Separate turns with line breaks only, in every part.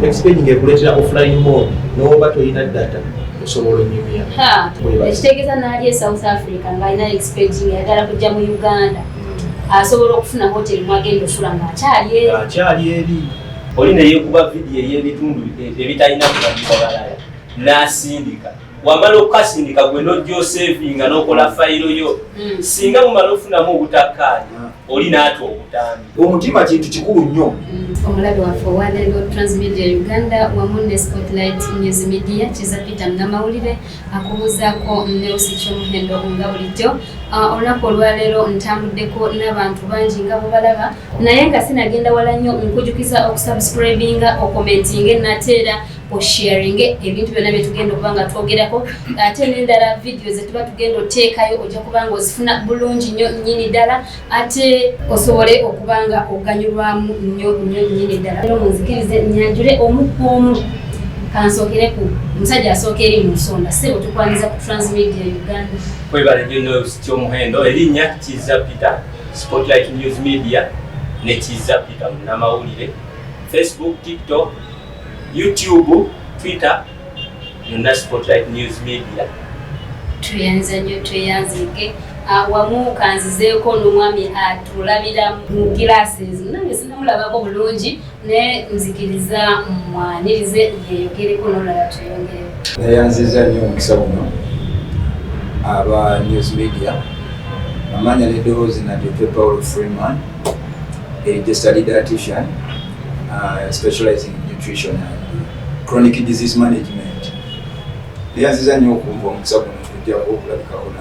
expanding ekuletera offline mode n'oba toyina data osobola onyumya.
Ekitegeeza n'ali e South Africa ng'alina expanding ayagala kujja mu Uganda asobola okufuna hoteli mwagenda osula ng'akyali eri.
Oli ne yeekuba vidiyo ey'ebitundu ebitalina kulabika balala n'asindika. Wamala okukasindika gwe n'ojja osevinga n'okola fayiro yo. Singa mumala ofunamu obutakkaanya oli n'atwa obutambi.
Omutima kintu kikulu nnyo.
Omulabe waffe owaleero Transmedia Uganda wamu ne Spotlight News Media Kiza Peter Munnamawulire akubuuzaako Nelson Kyomuhendo nga bulijjo. Olunaku olwaleero ntambuddeko n'abantu bangi nga bwe balaba naye nga sinagenda wala nnyo nkujukiza okusubscribinga okomentinga nateera osharing ebintu byonna bye tugenda okuba nga twogerako ate n'endala video ze tuba tugenda oteekayo ojja kuba nga ozifuna bulungi nnyo nnyini ddala ate osobole okuba nga oganyulwamu nnyo nnyini ddala. Leero munzikirize nyanjule omu kansookere ku musajja asooka eri mu nsonda sebo tukwaniza ku Transmedia Uganda.
Kwebale nnyo Nelson Kyomuhendo erinnya Kiza Peter Spotlight News Media ne Kiza Peter Munnamawulire Facebook, TikTok, YouTube, Twitter, yonna Spotlight News Media.
Tuyanza nnyo tweyanzike wamu kanzizeeko n'omwami atulabira mu glasses nange sinamulabako bulungi ne nzikiriza mwanirize yeeyogereko n'olala tweyongereko.
Neyanziza nnyo omukisa guno aba News Media amanya n'eddoboozi nadde Paul Freeman, a registered dietitian specializing in nutrition and chronic disease management. Neyanziza nnyo okumva omukisa guno tujjako okulabikako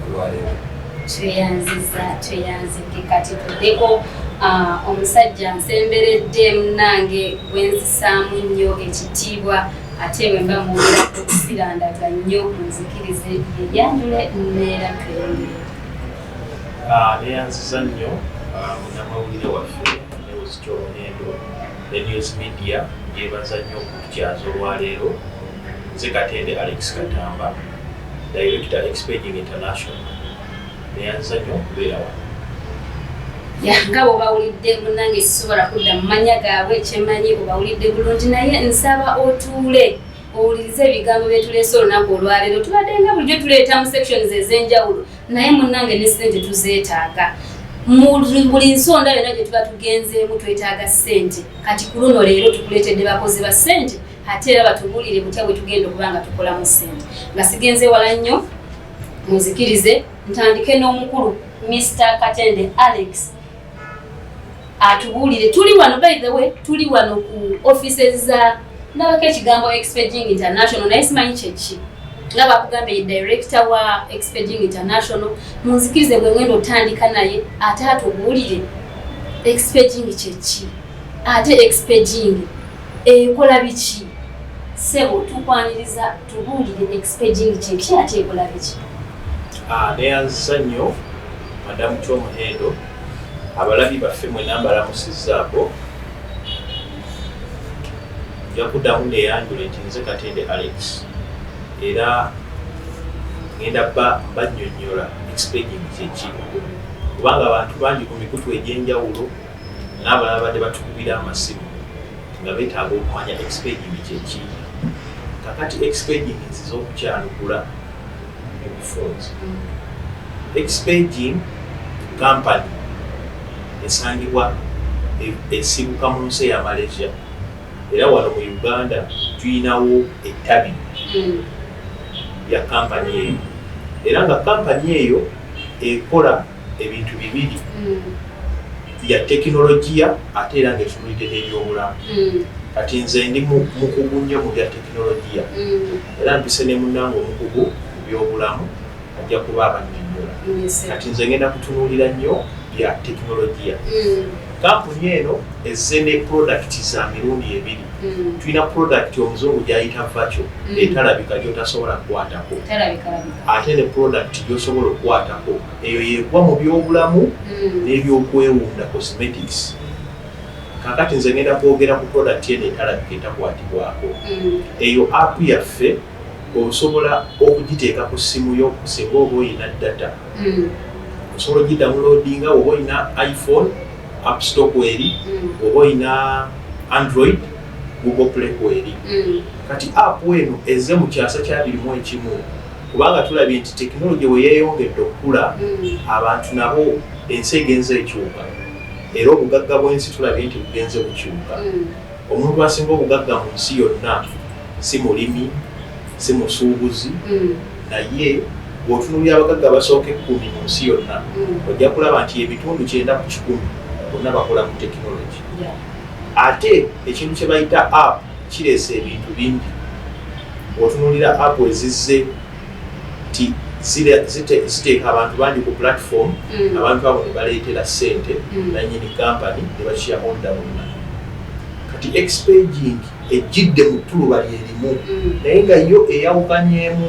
olwaleero.
Tweyanzike kati tuddeko omusajja nsemberedde munnange gwenzisaamu nnyo ekitiibwa ate bwe mba muwulira okusirandaga nnyo munzikirize yeyanjule neera tweyongere.
Neyanziza nnyo munnamawulire waffe Nelson Kyomuhendo ne News Media yeebaza nnyo okutukyaza olwaleero. Nze Katende Alex Katamba, Director Expanding International. Neyanziza nnyo okubeera wano.
Nga bw'obawulidde munnange sisobola kudda mu mannya gaabwe kyemanyi obawulidde bulungi naye nsaba otuule owulirize ebigambo bye tuleese olunaku olwaleero. Tubadde nga bulijjo tuleeta mu sections ez'enjawulo naye munnange ne ssente tuzeetaaga. Buli nsonda yonna gye tuba tugenzeemu twetaaga ssente. Kati ku luno leero tukuleetedde bakozi ba ssente ate era batubuulire butya bwe tugenda okuba nga tukolamu ssente. Nga sigenze wala nnyo muzikirize ntandike n'omukulu Mr. Katende Alex atubuulire. Tuli wano by the way, tuli wano ku offices za nabako ekigambo Expanding International naye simanyi kyeki nga bakugambye ye director wa Expanding International. Munzikirize bwe ngenda otandika naye ate atubuulire Expanding kyeki ate Expanding ekola biki sebo tukwaniriza tubuulire Expanding kyeki ate ekola biki.
Neyanziza nnyo Madamu Kyomuhendo abalabi baffe mwenna mbalamusizzaako. Nja kuddamu neyanjule nti nze Katende Alex era ngenda bannyonnyola Expanding kyeki kubanga abantu bangi ku mikutu egy'enjawulo n'abalala badde batukubira amasimu nga beetaaga okumanya Expanding kyeki. Kakati Expanding nziza okukyanukula ebifunza. Expanding company esangibwa esibuka mu nsi ya Malaysia era wano mu Uganda tuyinawo ettabi ya kampani eyo era nga kampani eyo ekola ebintu bibiri ya tekinologiya ate era ng'etunulidde n'ebyobulamu. Kati nze ndi mukugu nnyo mu bya tekinologiya era mpise ne munnange omukugu mu byobulamu ajja kuba abannyonnyola. Kati nze ngenda kutunuulira nnyo bya tekinologiya. Kampuni eno ezze ne product za mirundi ebiri. Tulina product omuzungu gy'ayita virtual etalabika gy'otasobola kukwatako ate ne product gy'osobola okukwatako eyo yeegwa mu byobulamu n'ebyokwewunda cosmetics. Kakati nze ngenda kwogera ku product eno etalabika etakwatibwako. Eyo app yaffe osobola okugiteeka ku ssimu yo singa oba oyina data. Osobola ogidownloadinga oba oyina iPhone, App Store kweri, oba oyina Android, Google Play kweri. Kati app eno ezze mu kyasa kya 21 kubanga tulabye nti technology we yeeyongedde okukula abantu nabo ensi egenze ekyuka era obugagga bw'ensi tulabye nti bugenze bukyuka. Omuntu asinga obugagga mu nsi yonna si mulimi si musuubuzi naye bw'otunuulira abagagga basooka 10 mu nsi yonna ojja kulaba nti ebitundu 9 ku 10 bonna bakola mu technology. Ate ekintu kye bayita app kireese ebintu bingi. Bw'otunuulira app ezizze ti ziteeka abantu bangi ku platform abantu abo ne baleetera ssente nannyini kampani ne bashareholder bonna. Kati expaging ejjidde mu ttuluba lyerimu naye nga yo eyawukanyeemu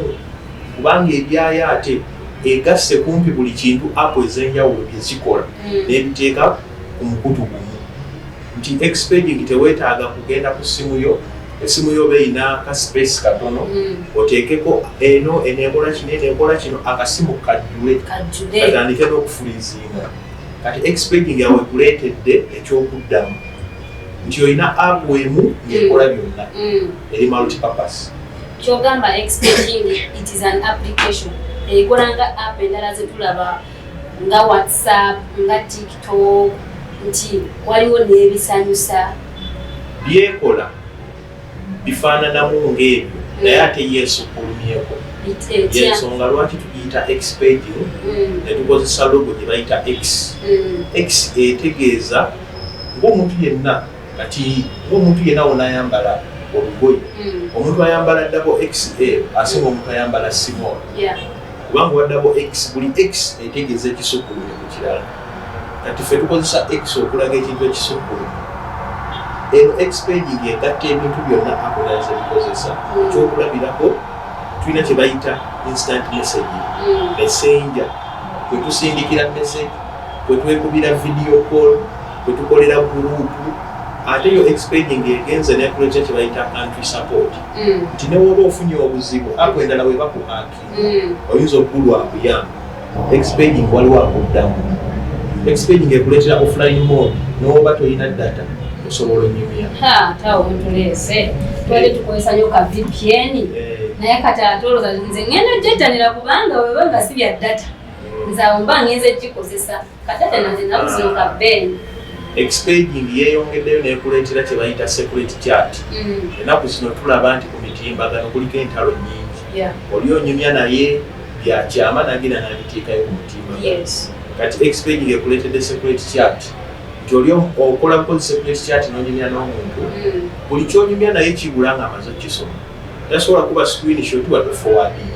kubanga ebyayo ate egasse kumpi buli kintu app ez'enjawulo bye zikola n'ebiteeka ku mukutu gumu. Nti expaging teweetaaga kugenda ku ssimu yo, essimu yo beeyina ka space katono oteekeko eno eneekola kino akasimu kajjule katandike n'okufuliizinga. Kati expaging yawekuleetedde ekyokuddamu nti olina app emu yekola byonna eri multipurpose.
Kyogamba expaging it is an application ekola nga app endala zetulaba nga WhatsApp nga TikTok nti waliwo n'ebisanyusa
byekola bifaananamu ng'ebyo naye ate yeesukkulumyeko. Yensonga lwaki tugiyita expaging ne tukozesa logo gye bayita X. X etegeeza ng'omuntu yenna kati ng'omuntu yenna wonayambala olugoye omuntu ayambala double XL asinga omuntu ayambala small kubanga wa double X buli X etegeeza ekisukkulumye ku kirala. Kati ffe tukozesa X okulaga ekintu ekisukkulumye. Eno expaging egatta ebintu byonna akola zebikozesa. Ekyokulabirako tulina kye bayita instant messaging. Messenger kwe tusindikira message, kwe twekubira video call, kwe tukolera gurupu. Ate yo expaging egenze nekuleta kye bayita country support. Nti ne woba ofunye obuzibu app endala we bakuhaki oyinza okugulwa akuyamba. Expaging waliwo akuddamu. Expaging ekuleetera offline mode n'oba toyina data osobola onyumya.
Tawo omuntu leese twali tukozesa nnyo ka VPN naye kati ate olowooza nze ngenda gyettanira kubanga wewe nga si bya data nze awo mba ngenze gikozesa kadata nanze naku zino ka Ben.
Expaging yeeyongeddeyo n'ekuleetera kye bayita security chat. Ennaku zino tulaba nti ku mitimbagano kuliko entalo nnyingi. Oli onyumya naye byakyama nagenda n'abiteekayo ku mutimbagano. Kati expaging ekuleetedde security chat nti oli okola kukozesa security chat n'onyumya n'omuntu buli ky'onyumya naye kibula ng'amaze okukisoma. Tasobola kuba screenshot wadde forwarding.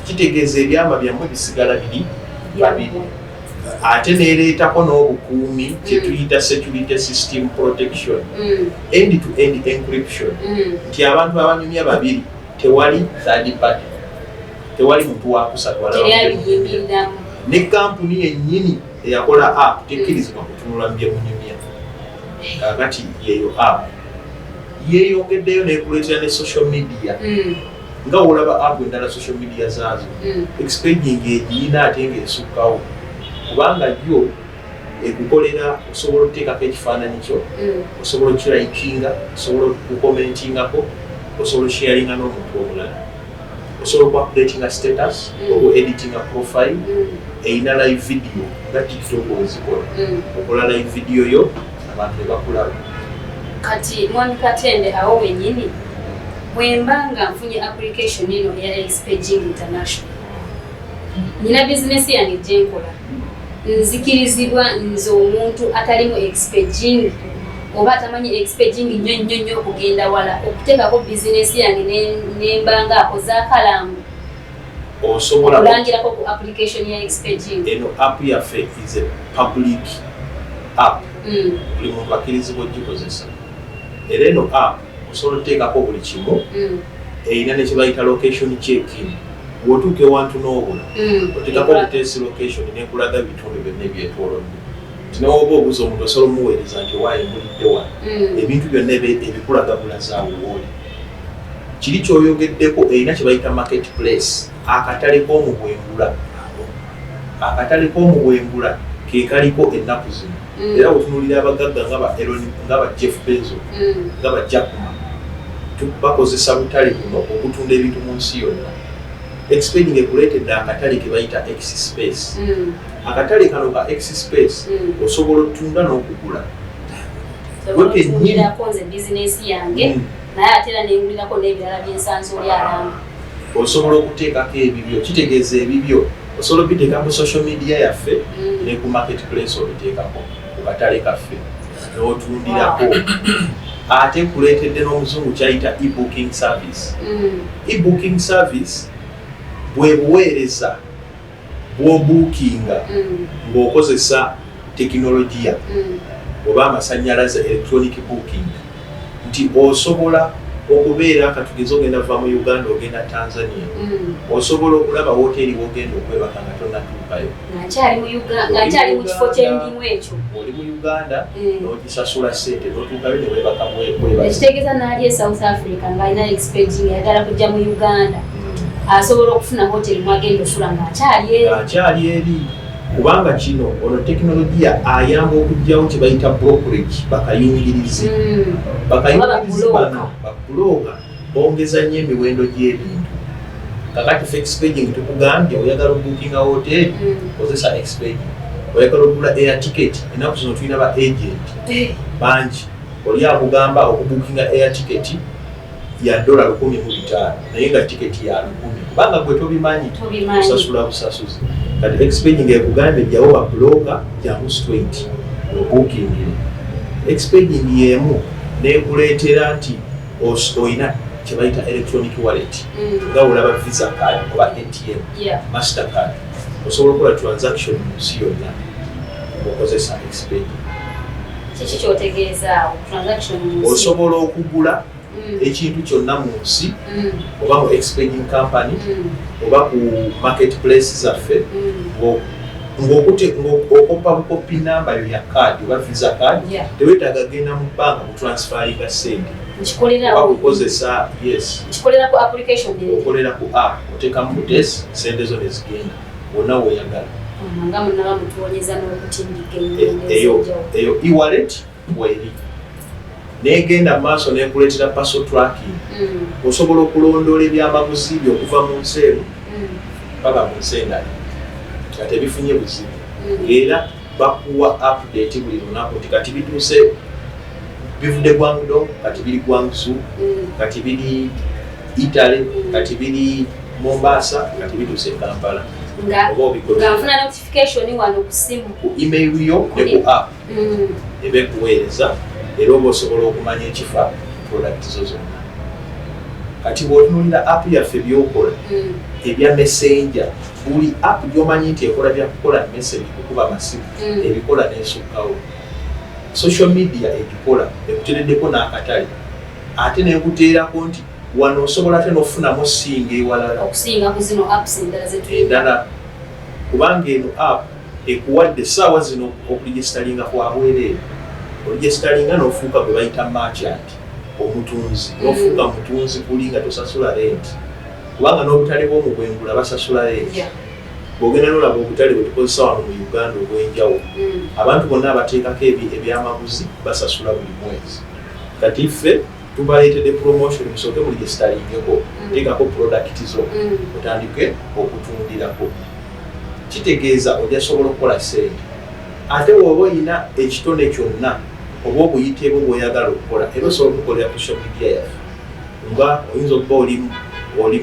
Kitegeeza ebyama byammwe bisigala biri babiri. Ate neereetako n'obukuumi kye tuyita security system protection end-to-end encryption nti abantu abanyumya babiri tewali third party, tewali muntu wakusatu ne kampuni yennyini eyakola app tekkirizibwa kutunula mu bye munyumya. Kakati yeeyo app yeeyongeddeyo n'ekuleetera ne social media nga olaba app endala social media zaazo expaging egiyina ate ng'esukkawo kubanga yo ekukolera osobola okuteekako ekifaananyi kyo osobola okukirayikinga osobola okukomentingako osobola osharinga n'omuntu omulala osobola okuupdatinga status oba editinga profile eyina live video nga TikTok wezikola okola live video yo abantu ne bakulaba.
Kati mwami Katende awo wennyini bwemba nga nfunye application eno eya Expaging International nina bizinesi yange gye nkola nzikirizibwa nze omuntu atalimu expaging oba atamanyi expaging nnyo okugenda wala okuteekako bizinesi yange nembanga akoza akalamu
osobola
okulangirako ku application ya expaging.
Eno app yaffe is a public app buli muntu akkirizibwa ogikozesa era eno app osobola okuteekako buli kimu eyina nekye bayita location checking. Bw'otuuka ewantu n'obula oteekako obutesi location nekulaga bitundu byonna ebyetoolodde nti newoba obuuza omuntu osobola omuweereza nti waayo mbulidde wano ebintu byonna ebikulaga bulazaawo wooli. Kiri kyoyogeddeko erina kye bayita marketplace akatale k'omubwengula. Akatale k'omubwengula ke kaliko ennaku zino era bwetunuulira abagagga nga ba Elon nga ba Jeff Bezos nga ba Jack Ma bakozesa butale buno okutunda ebintu mu nsi yonna. Expeding ekuleetedde akatale ke bayita X-Space. Akatale kano ka X-Space osobola otunda n'okugula.
Otundiraako nze bizinesi yange naye ate era nengulirako n'ebirala byensanze oli alamba.
Osobola okuteekako ebibyo, kitegeeza ebibyo osobola obiteeka ku social media yaffe ne ku marketplace obiteekako ku katale kaffe n'otundirako. Ate kuleetedde n'omuzungu kyayita e-booking service. E-booking service bwe buweereza bw'obuukinga ng'okozesa tekinologiya oba amasannyalaze electronic booking, nti osobola okubeera katugeze ogenda va mu Uganda ogenda Tanzania, osobola okulaba woteeri wogenda okwebaka nga tonnatuukayo,
ng'akyali mu kifo ky'emirimu ekyo.
Oli mu Uganda n'ogisasula ssente n'otuukayo ne weebaka mwebaka.
Ekitegeeza n'ali e South Africa ng'alina expeding ayagala kujja mu Uganda asobola okufuna hoteri mwagenda osula ng'akyali eri.
Kubanga kino ono tekinologiya ayamba okugyawo kye bayita brokerage, bakayungirizi. Bakayungirizi bano bakuloga bongeza nnyo emiwendo gy'ebintu. Kakati ffe Expeding tukugambye oyagala obuukinga hoteri kozesa Expeding. Oyagala okugula air ticket, ennaku zino tulina ba agent bangi. Oli akugamba okubuukinga air ticket ya $1,500 naye nga tiketi ya $1,000. Kubanga gwe tobimanyi osasula busasuzi. Kati Expeding ekugambye jjawo bakuloga jangu straight obuukingire. Expeding y'emu n'ekuleetera nti oyina kye bayita electronic wallet nga olaba Visa card oba ATM, Mastercard. Osobola okukola transaction mu nsi yonna ng'okozesa Expeding.
Kiki ky'otegeeza transaction mu nsi?
Osobola okugula ekintu kyonna mu nsi oba mu Expeding company oba ku marketplace zaffe ng'okopa bukopi namba yo ya card oba Visa card, teweetaaga genda mu banka kutransferinga ssente. Obakukozesa
kikolera ku application,
okolera ku app, oteekamu butesi ssente zo ne zigenda wonna weeyagala.
Nga munaba mutuwonyeza n'okutindika
eyo e-wallet weri negenda maaso nekuleetera parcel tracking. Osobola okulondoola ebyamaguzi byo okuva mu nsi eno paka mu nsi endala nga tebifunye buzibu, era bakuwa update buli lunaku nti kati bituuse bivudde Guangdong, kati biri Guangzhou, kati biri Italy, kati biri Mombasa, kati bituuse Kampala.
Nga nfuna notification wano ku simu,
ku email yo ne ku app ebe kuweereza, era oba osobola okumanya ekifa product zo zonna. Kati bw'otunuulira app yaffe byokola ebya messenger, buli app gy'omanyi nti ekola bya kukola message kukuba amasimu ebikola n'esukkawo. Social media egikola ekuteereddeko n'akatale, ate n'ekuteerako nti wano osobola ate n'ofunamu singa ewalala
okusinga ku zino apps
endala, kubanga eno app ekuwadde essaawa zino okuregisteringa kwa bwereere. Oregisteringa n'ofuuka gwe bayita merchant, omutunzi n'ofuuka mutunzi kuli nga tosasula rent, kubanga n'obutale bw'omugwengula basasula rent. Bw'ogenda n'olaba obutale bwe tukozesa wano mu Uganda obw'enjawulo, abantu bonna abateekako ebyamaguzi basasula buli mwezi. Kati ffe tubaleetedde promotion, musooke mu registeringeeko, teekako product zo otandike okutundirako. Kitegeeza ojja sobola okukola ssente. Ate bw'oba olina ekitone kyonna oba obuyite bwo bw'oyagala okukola, era osobola okukolera ku social media yaffe. Nga oyinza okuba oli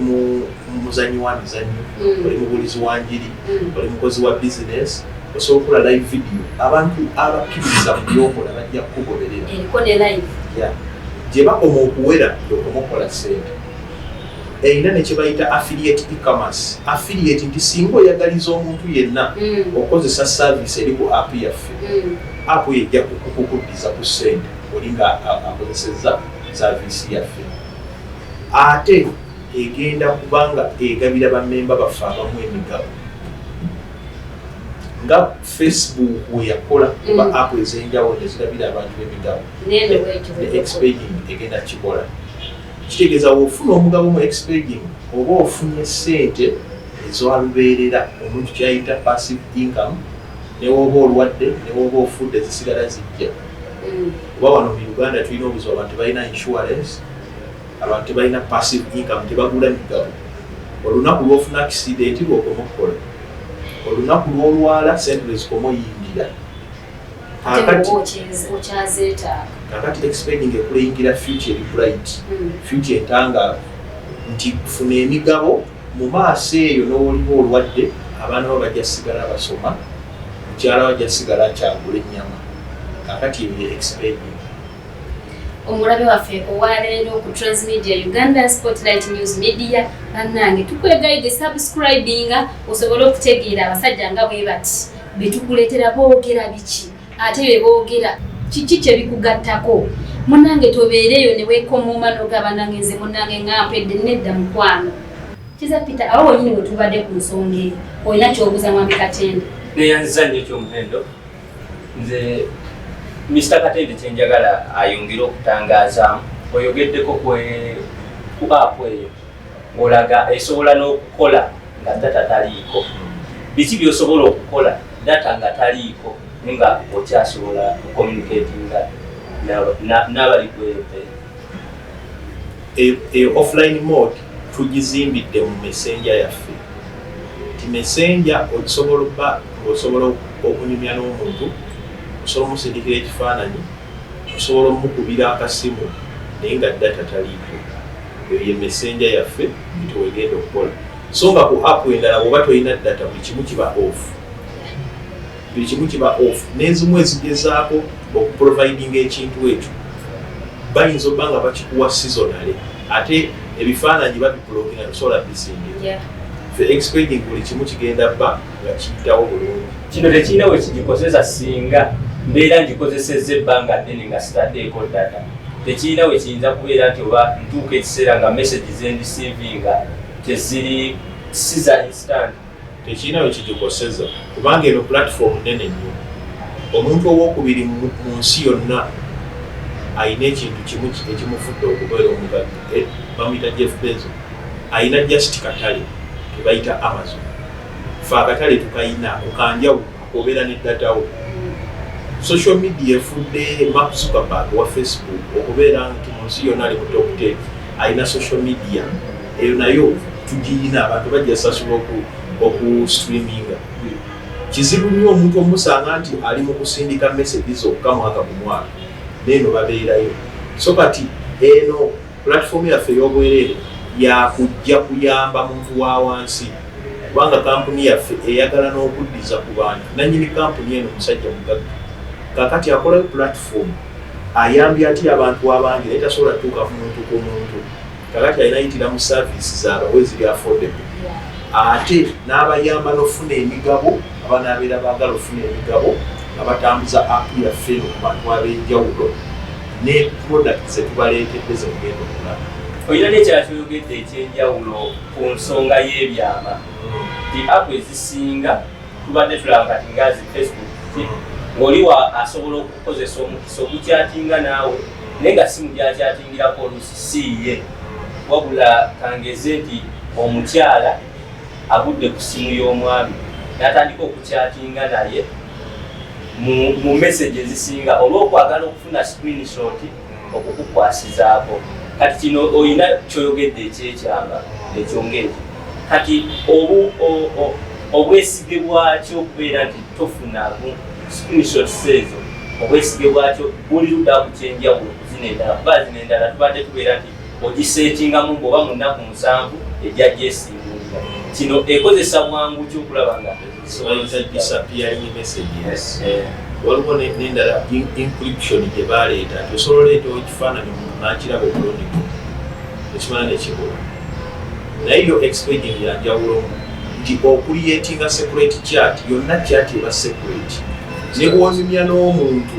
muzanyi wa mizannyo, oli mubulizi wa njiri, oli mukozi wa business, osobola okukola live video. Abantu abakkiriza ku byokola bajja kukugoberera. Gye bakoma okuwera gyokoma okukola ssente. Erina ne kye bayita affiliate e-commerce. Affiliate nti singa oyagaliza omuntu yenna okozesa service eri ku app yaffe, app ejja kukukuddiza ku ssente oli nga akozesezza service yaffe. Ate egenda kubanga egabira bammemba baffe abamu emigabo nga Facebook weyakola oba app ez'enjawulo ezigabira abantu b'emigabo, ne Expeding egenda kikola. Kitegeeza w'ofuna omugabo mu Expeding oba ofunye ssente ez'olubeerera, omuntu kyayita passive income, ne woba olwadde ne woba ofudde zisigala zijja. Kuba wano mu Uganda tulina obuzibu, abantu balina insurance, abantu tebalina passive income tebagula migabo olunaku lwofuna accident lwokomokola olunaku lwolwala sente lezikomo yingira kakati expanding ekuleyingira future eri bright future entangaavu nti kufuna emigabo mu maaso eyo n'oliwo olwadde abaana bo bajja sigala basoma mukyala bajja sigala akyagula ennyama kakati ebyo expanding.
Omulabe waffe owaleero ku Transmedia Uganda Spotlight News Media bannange tukwegaide subscribinga osobole okutegeera abasajja nga bwe bati betukuleetera boogera biki ate be boogera kiki kye bikugattako munnange tobeereyo ne weekomuuma n'ogabana ngenze munnange ngampedde nedda mukwano Kiza Peter awo wonyini we tubadde ku nsonga eyo olina kyobuuza Mwami Katende
neyanziza nnyo ekyomuhendo nze Mr. Katende kyenjagala ayongere okutangaaza oyogeddeko ku app eyo ng'olaga esobola n'okukola nga data taliiko biki by'osobola okukola data nga taliiko nga okyasobola okucommunicatinga n'abali kwete
offline mode tugizimbidde mu messenger yaffe ti messenger osobola okuba ng'osobola okunyumya n'omuntu osobola omusindikira ekifaananyi osobola omukubira akasimu naye nga data taliiko eyo ye messenger yaffe nitwegenda okukola so nga ku app endala bw'oba tolina data buli kimu kiba off n'ezimu ezigezaako okuprovidinga ekintu ekyo bayinza obba nga bakikuwa seasonale ate ebifaananyi babipulogina tosobola bizingira expanding buli kimu kigenda bba nga kiyitawo bulungi
kino tekirina we kigikozesa singa mbeera ngikozesezza ebbanga ddene nga sitaddeeko data tekirina we kiyinza kubeera nti oba ntuuka ekiseera nga message zendisiivinga teziri siza instant
tekirina we kigikozesa kubanga eno platform nene nnyo omuntu owokubiri mu nsi yonna ayina ekintu kimu ekimufudde okubeera omugagga bamuyita Jeff Bezos ayina just katale kebayita Amazon fe akatale tukayina okanjawulo obeera ne datawo social media efudde Mark Zuckerberg wa Facebook okubeera nti mu nsi yonna ali mu top 10 ayina social media eyo nayo tugiyina abantu bajja sasula okustreaminga kizibu nnyo omuntu omusanga nti ali mu kusindika message zokka mwaka ku mwaka neeno babeerayo so kati eno platform yaffe ey'obwereere yakujja kuyamba muntu wa wansi kubanga kampuni yaffe eyagala n'okuddiza ku bantu nannyini kampuni eno musajja mugagga kakati akolayo platform ayambye ati abantu abangi naye tasobola tuuka ku muntu ku muntu kakati alina yitira mu services abawe ziri affordable ate n'abayamba n'ofuna emigabo abanaabeera baagala ofuna emigabo nga batambuza app yaffe eno ku bantu ab'enjawulo ne product zetubaleetedde zemugenda okulaba
olina n'ekirala kyoyogedde ekyenjawulo ku nsonga y'ebyama ti app ezisinga tubadde tulaba kati ngazi Facebook ng'oliwa asobola okukozesa omukisa ogukyatinga naawe naye nga simu gyakyatingirako oluusi siiye wabula kangeze nti omukyala agudde ku simu y'omwami n'atandika okukyatinga naye mu message ezisinga olw'okwagala okufuna screenshot okukukwasizaako kati kino olina kyoyogedde ekyekyama ekyongezi kati obwesige bwakyo okubeera nti tofunamu screenshot ezo obwesige bwakyo buli ludda ku kyenjawulo kuzina endala kuba zina endala tubadde tubeera nti ogiseetingamu ng'oba mu nnaku 7 ejja gyesimbulira kino ekozesa bwangu kyokulaba nga
disappearing messages waliwo n'endala encryption gye baleeta nti osobola oleetawo ekifaananyi omuntu n'akiraba obulondiko ekimala nekibula naye yo expanding yanjawulomu nti okuliyetinga security chat yonna chat eba security ne bwonyumya n'omuntu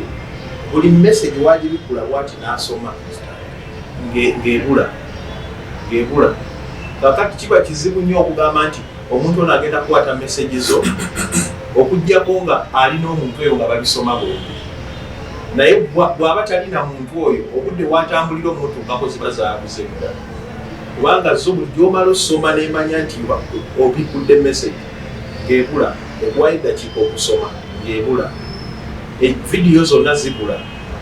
buli message wagibikula bwati n'asoma ng'ebula kakati kiba kizibu nnyo okugamba nti omuntu ono agenda kukwata message zo okuggyako nga alina omuntu oyo nga babisoma bombi naye bw'aba talina muntu oyo obudde watambulira omuntu ngako ziba zaabuze ddala kubanga zo buli gy'omala osoma n'emanya nti obikudde message ng'ebula ekuwa eddakiika okusoma ng'ebula vidiyo zonna zibula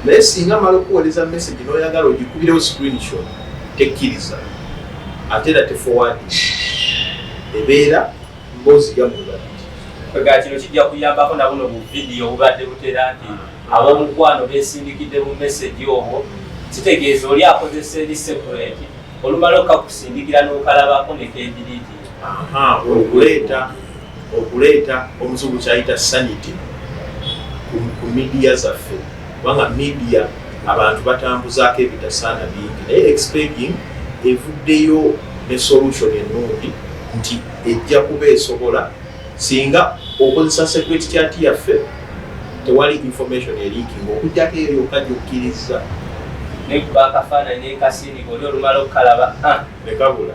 naye singa mala okuweereza message n'oyagala ogikubirewo screenshot tekkiriza ate era teforwarding ebeera mboozi gamuba
kwega kino kijja kuyambako na buno mu vidiyo obubadde butera nti ab'omukwano beesindikidde mu message obwo kitegeeza oli akozesa eri separate olumala okakusindikira n'okalabako nekegiriiti
okuleeta omuzungu kyayita sanity ku midiya zaffe kubanga midiya abantu batambuzaako ebitasaana bingi naye expecting evuddeyo ne solution ennungi nti ejja kuba esobola singa okozesa security chat yaffe tewali information eriikinga okugjako eri okajja okkiriza
nekuba akafaananyi nekasindika oli olumala okukalaba
nekabula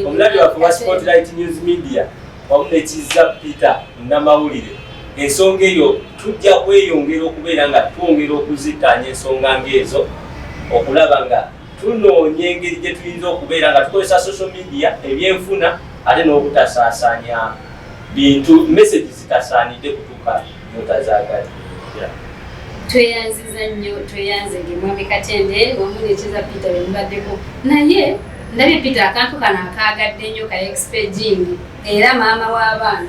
omulabi waffe wa Spotlight News Media wamu ne Kizza Peter Namawulire ensonga eyo tujja kweyongera okubeera nga twongera okuzittaanya ensonga ng'ezo okulaba nga tunoonya engeri gye tuyinza okubeera nga tukozesa social media ebyenfuna ate n'obutasaasaanya bintu message zitasaanidde kutuuka notazaagala.
Tweyanziza nnyo tweyanze Mwami Katende wamu ne Kizza Peter bemubaddeko naye ndabye Peter akantu kano akaagadde nnyo ka expaging era maama w'abaana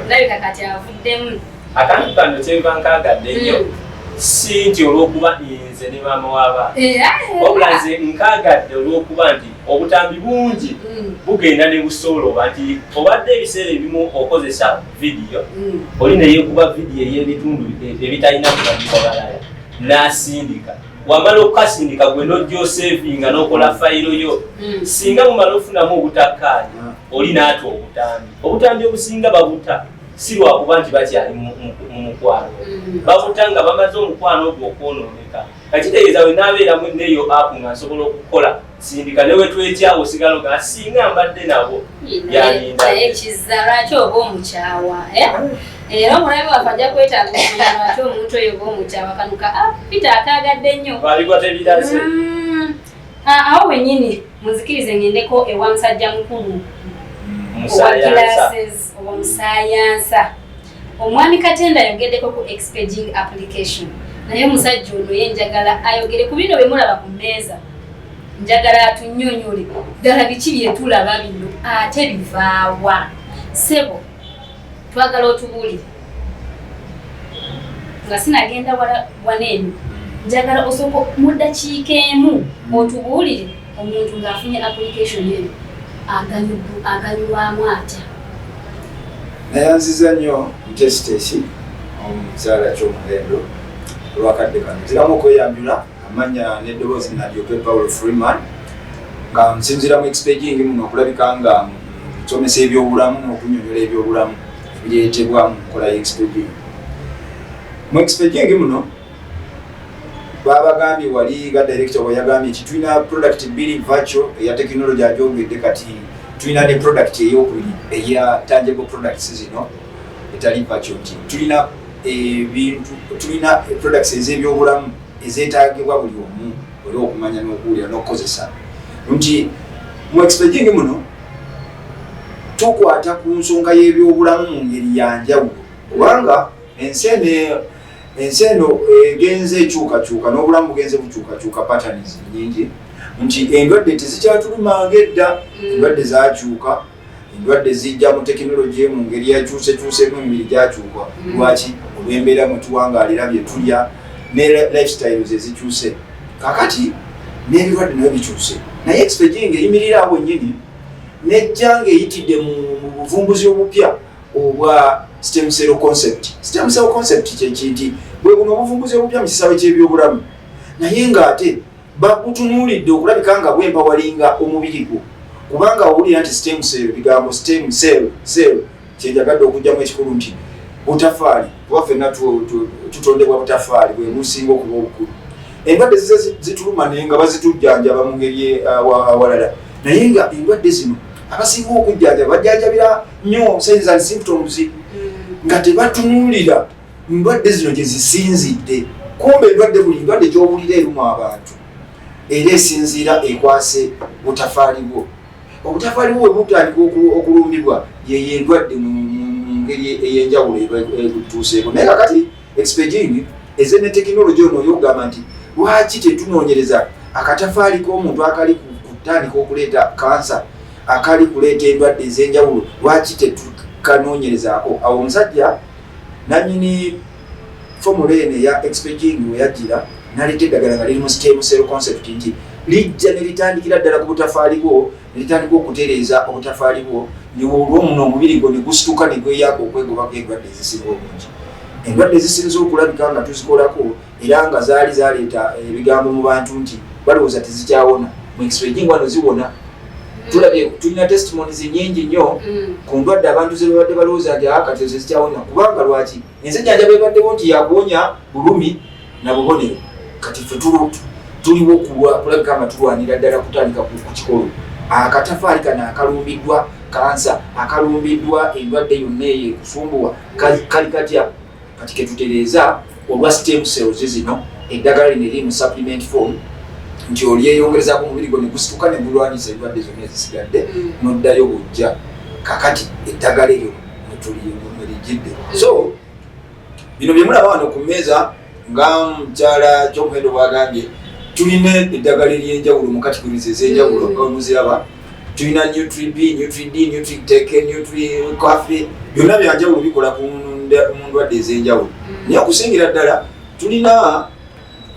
ndabika kati avuddemu
akantu kano kyenva nkaagadde nnyo si nti olw'okuba nze ne maama w'abaana wabula nze nkaagadde olw'okuba nti obutambi bungi bugenda ne busoolooba nti obadde ebiseera ebimu okozesa vidiyo oli ne yeekuba vidiyo ey'ebitundu ebitalina kulabika balala n'asindika wamala okukasindika gwe n'ojja osevinga n'okola fayiro yo singa mumala ofunamu obutakkaanya oli n'ata obutambi obusinga babuta si lwakuba nti bakyali mu mukwano babuta nga bamaze omukwano ogwo okwonooneka kakitegeeza we n'abeeramu neyo apu nga nsobola okukola sindika ne wetwetyawo osigala nga singa mbadde nabo
naye Kizza lwaki oba omukyawa era omulabi waffe ajja kwetaaga okumanya lwaki omuntu oyo oba omukyawa kanuka Peter akaagadde nnyo
baligwa tebiraze
awo wennyini muzikirize ngendeko ewa musajja mukulu owa glasses owa musaayansa omwami Katende ayogeddeko ku expaging application naye omusajja ono ye njagala ayogere ku bino bye mulaba ku mmeeza njagala atunnyonnyole ddala biki bye tulaba bino ate bivaawa sebo twagala otubuulire nga sinagenda waneeno njagala osooka mu ddakiika emu otubuulire omuntu ng'afunye application eno aganyulwamu atya.
Nayanziza nnyo Mutesitesi omukyala ky'omuhendo olwakadde kano nziramu okweyambula amanya n'eddoboozi nalyope Paul Freeman nga nsinzira mu expaging muno okulabika nga nsomesa ebyobulamu okunyonyola ebyobulamu ebireetebwa mu nkola y'expaging. Mu expaging muno babagambye wali ga director bwe yagambye nti tulina product bbiri virtual eya technology agyongedde kati tulina ne product ey'okubiri eya tangible products zino etali virtual nti tulina ebintu tulina products ez'ebyobulamu ezeetaagibwa buli omu oli okumanya n'okuwulira n'okukozesa nti mu expaging muno tukwata ku nsonga y'ebyobulamu mu ngeri ya njawulo kubanga ensi eno egenze ekyukakyuka n'obulamu bugenze bukyukakyuka patterns nyingi nti endwadde tezikyatulumanga edda endwadde zakyuka endwadde zijja mu tekinologi mu ngeri yakyusekyusemu emibiri gyakyuka lwaki olw'embeera mwe tuwangaalira bye tulya ne lifestyles ezikyuse kakati n'ebirwadde nayo bikyuse naye expaging eyimirira abo nnyini nejja ng'eyitidde mu buvumbuzi obupya obwa stem cell concept. Stem cell concept kyekinti bwe buno obuvumbuzi obupya mu kisaawe ky'ebyobulamu naye ng'ate bakutunuulidde okulabika nga bwempawalinga omubiri gwo kubanga owulira nti stem cell bigambo stem cell kyenjagadde okugjamu ekikulu nti butafaali kuba ffenna tutondebwa butafaali bwe businga okuba obukulu endwadde zize zituluma naye nga bazitujjanjaba mu ngeri awalala naye nga endwadde zino abasinga okujjanjaba bajjanjabira nnyo signs and symptoms nga tebatunuulira endwadde zino gye zisinzidde kumbe endwadde buli ndwadde gy'owulira eruma abantu era esinziira ekwase butafaali bwo obutafaali bwo bwe butandika okulumbibwa yeyo endwadde mu ngeri ey'enjawulo ebutuuseeko naye kakati expaging ezene technology ono yogamba nti lwaki tetunoonyereza akatafaali k'omuntu akali kutandika okuleeta kansa akali kuleeta endwadde ez'enjawulo lwaki tetukanoonyerezaako. Awo omusajja nanyini formula eno eya expaging we yajjira naleeta eddagala nga liri mu stem cell concept nti lijja ne litandikira ddala ku butafaali bwo ne litandika okutereeza obutafaali bwo olw'omuno omubiri gwo ne gusituka ne gweyamba okwegobako endwadde ezisinga obungi. Endwadde ezisinza okulabika nga tuzikolako era nga zaali zaleeta ebigambo mu bantu nti balowooza tezikyawona. Mu expaging wano ziwona. Tulabye tulina testimonies nyingi nnyo ku ndwadde abantu ze babadde balowooza nti kati tezikyawona. Kubanga lwaki ensejjanja bebaddewo nti yakuwonya bulumi na bubonero. Kati ffe tuliwo kulabika nga tulwanira ddala kutandika ku kikolo. Akatafaali kano akalumbiddwa kansa akalumbiddwa endwadde yonna eyo ekusumbuwa kali katya kati ketutereeza olwa stem cells zino eddagala lino eriri mu supplement form nti olyeyongerezaako omubiri gwo ne gusituka ne gulwanyisa endwadde zonna ezisigadde n'oddayo bujja kakati eddagala eryo mwerijjidde. So bino bye mulaba wano ku mmeeza nga mukyala Kyomuhendo bwagambye tulina eddagala ery'enjawulo mu categories ez'enjawulo omuziraba. Tulina Nutri-B, Nutri-D, Nutri-Tech, Nutri-Coffee byonna byanjawulo bikola ku ndwadde ez'enjawulo. Naye okusingira ddala tulina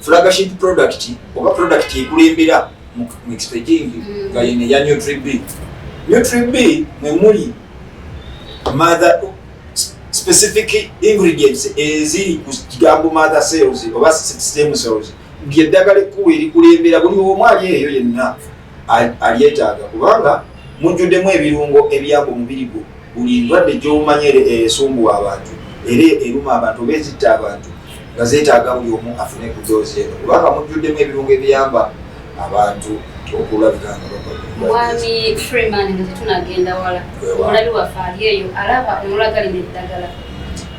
flagship product oba product ekulembera mu expaging nga yene ya Nutri-B. Nutri-B mwe muli mother specific ingredients eziri ku kigambo mother cells oba stem cells byeddagala ekkulu erikulembera buli omu ali eyo yenna alyetaaga kubanga mujjuddemu ebirungo ebiyamba omubiri gwo buli ndwadde gy'omanyere esumbuwa abantu era eruma abantu oba ezitta abantu nga zeetaaga buli omu afune ku doozi eno kubanga mujjuddemu ebirungo ebiyamba abantu okulabika nga
Mwami Freeman nga tetunagenda wala omulabi waffe ali eyo alaba omulaga lino eddagala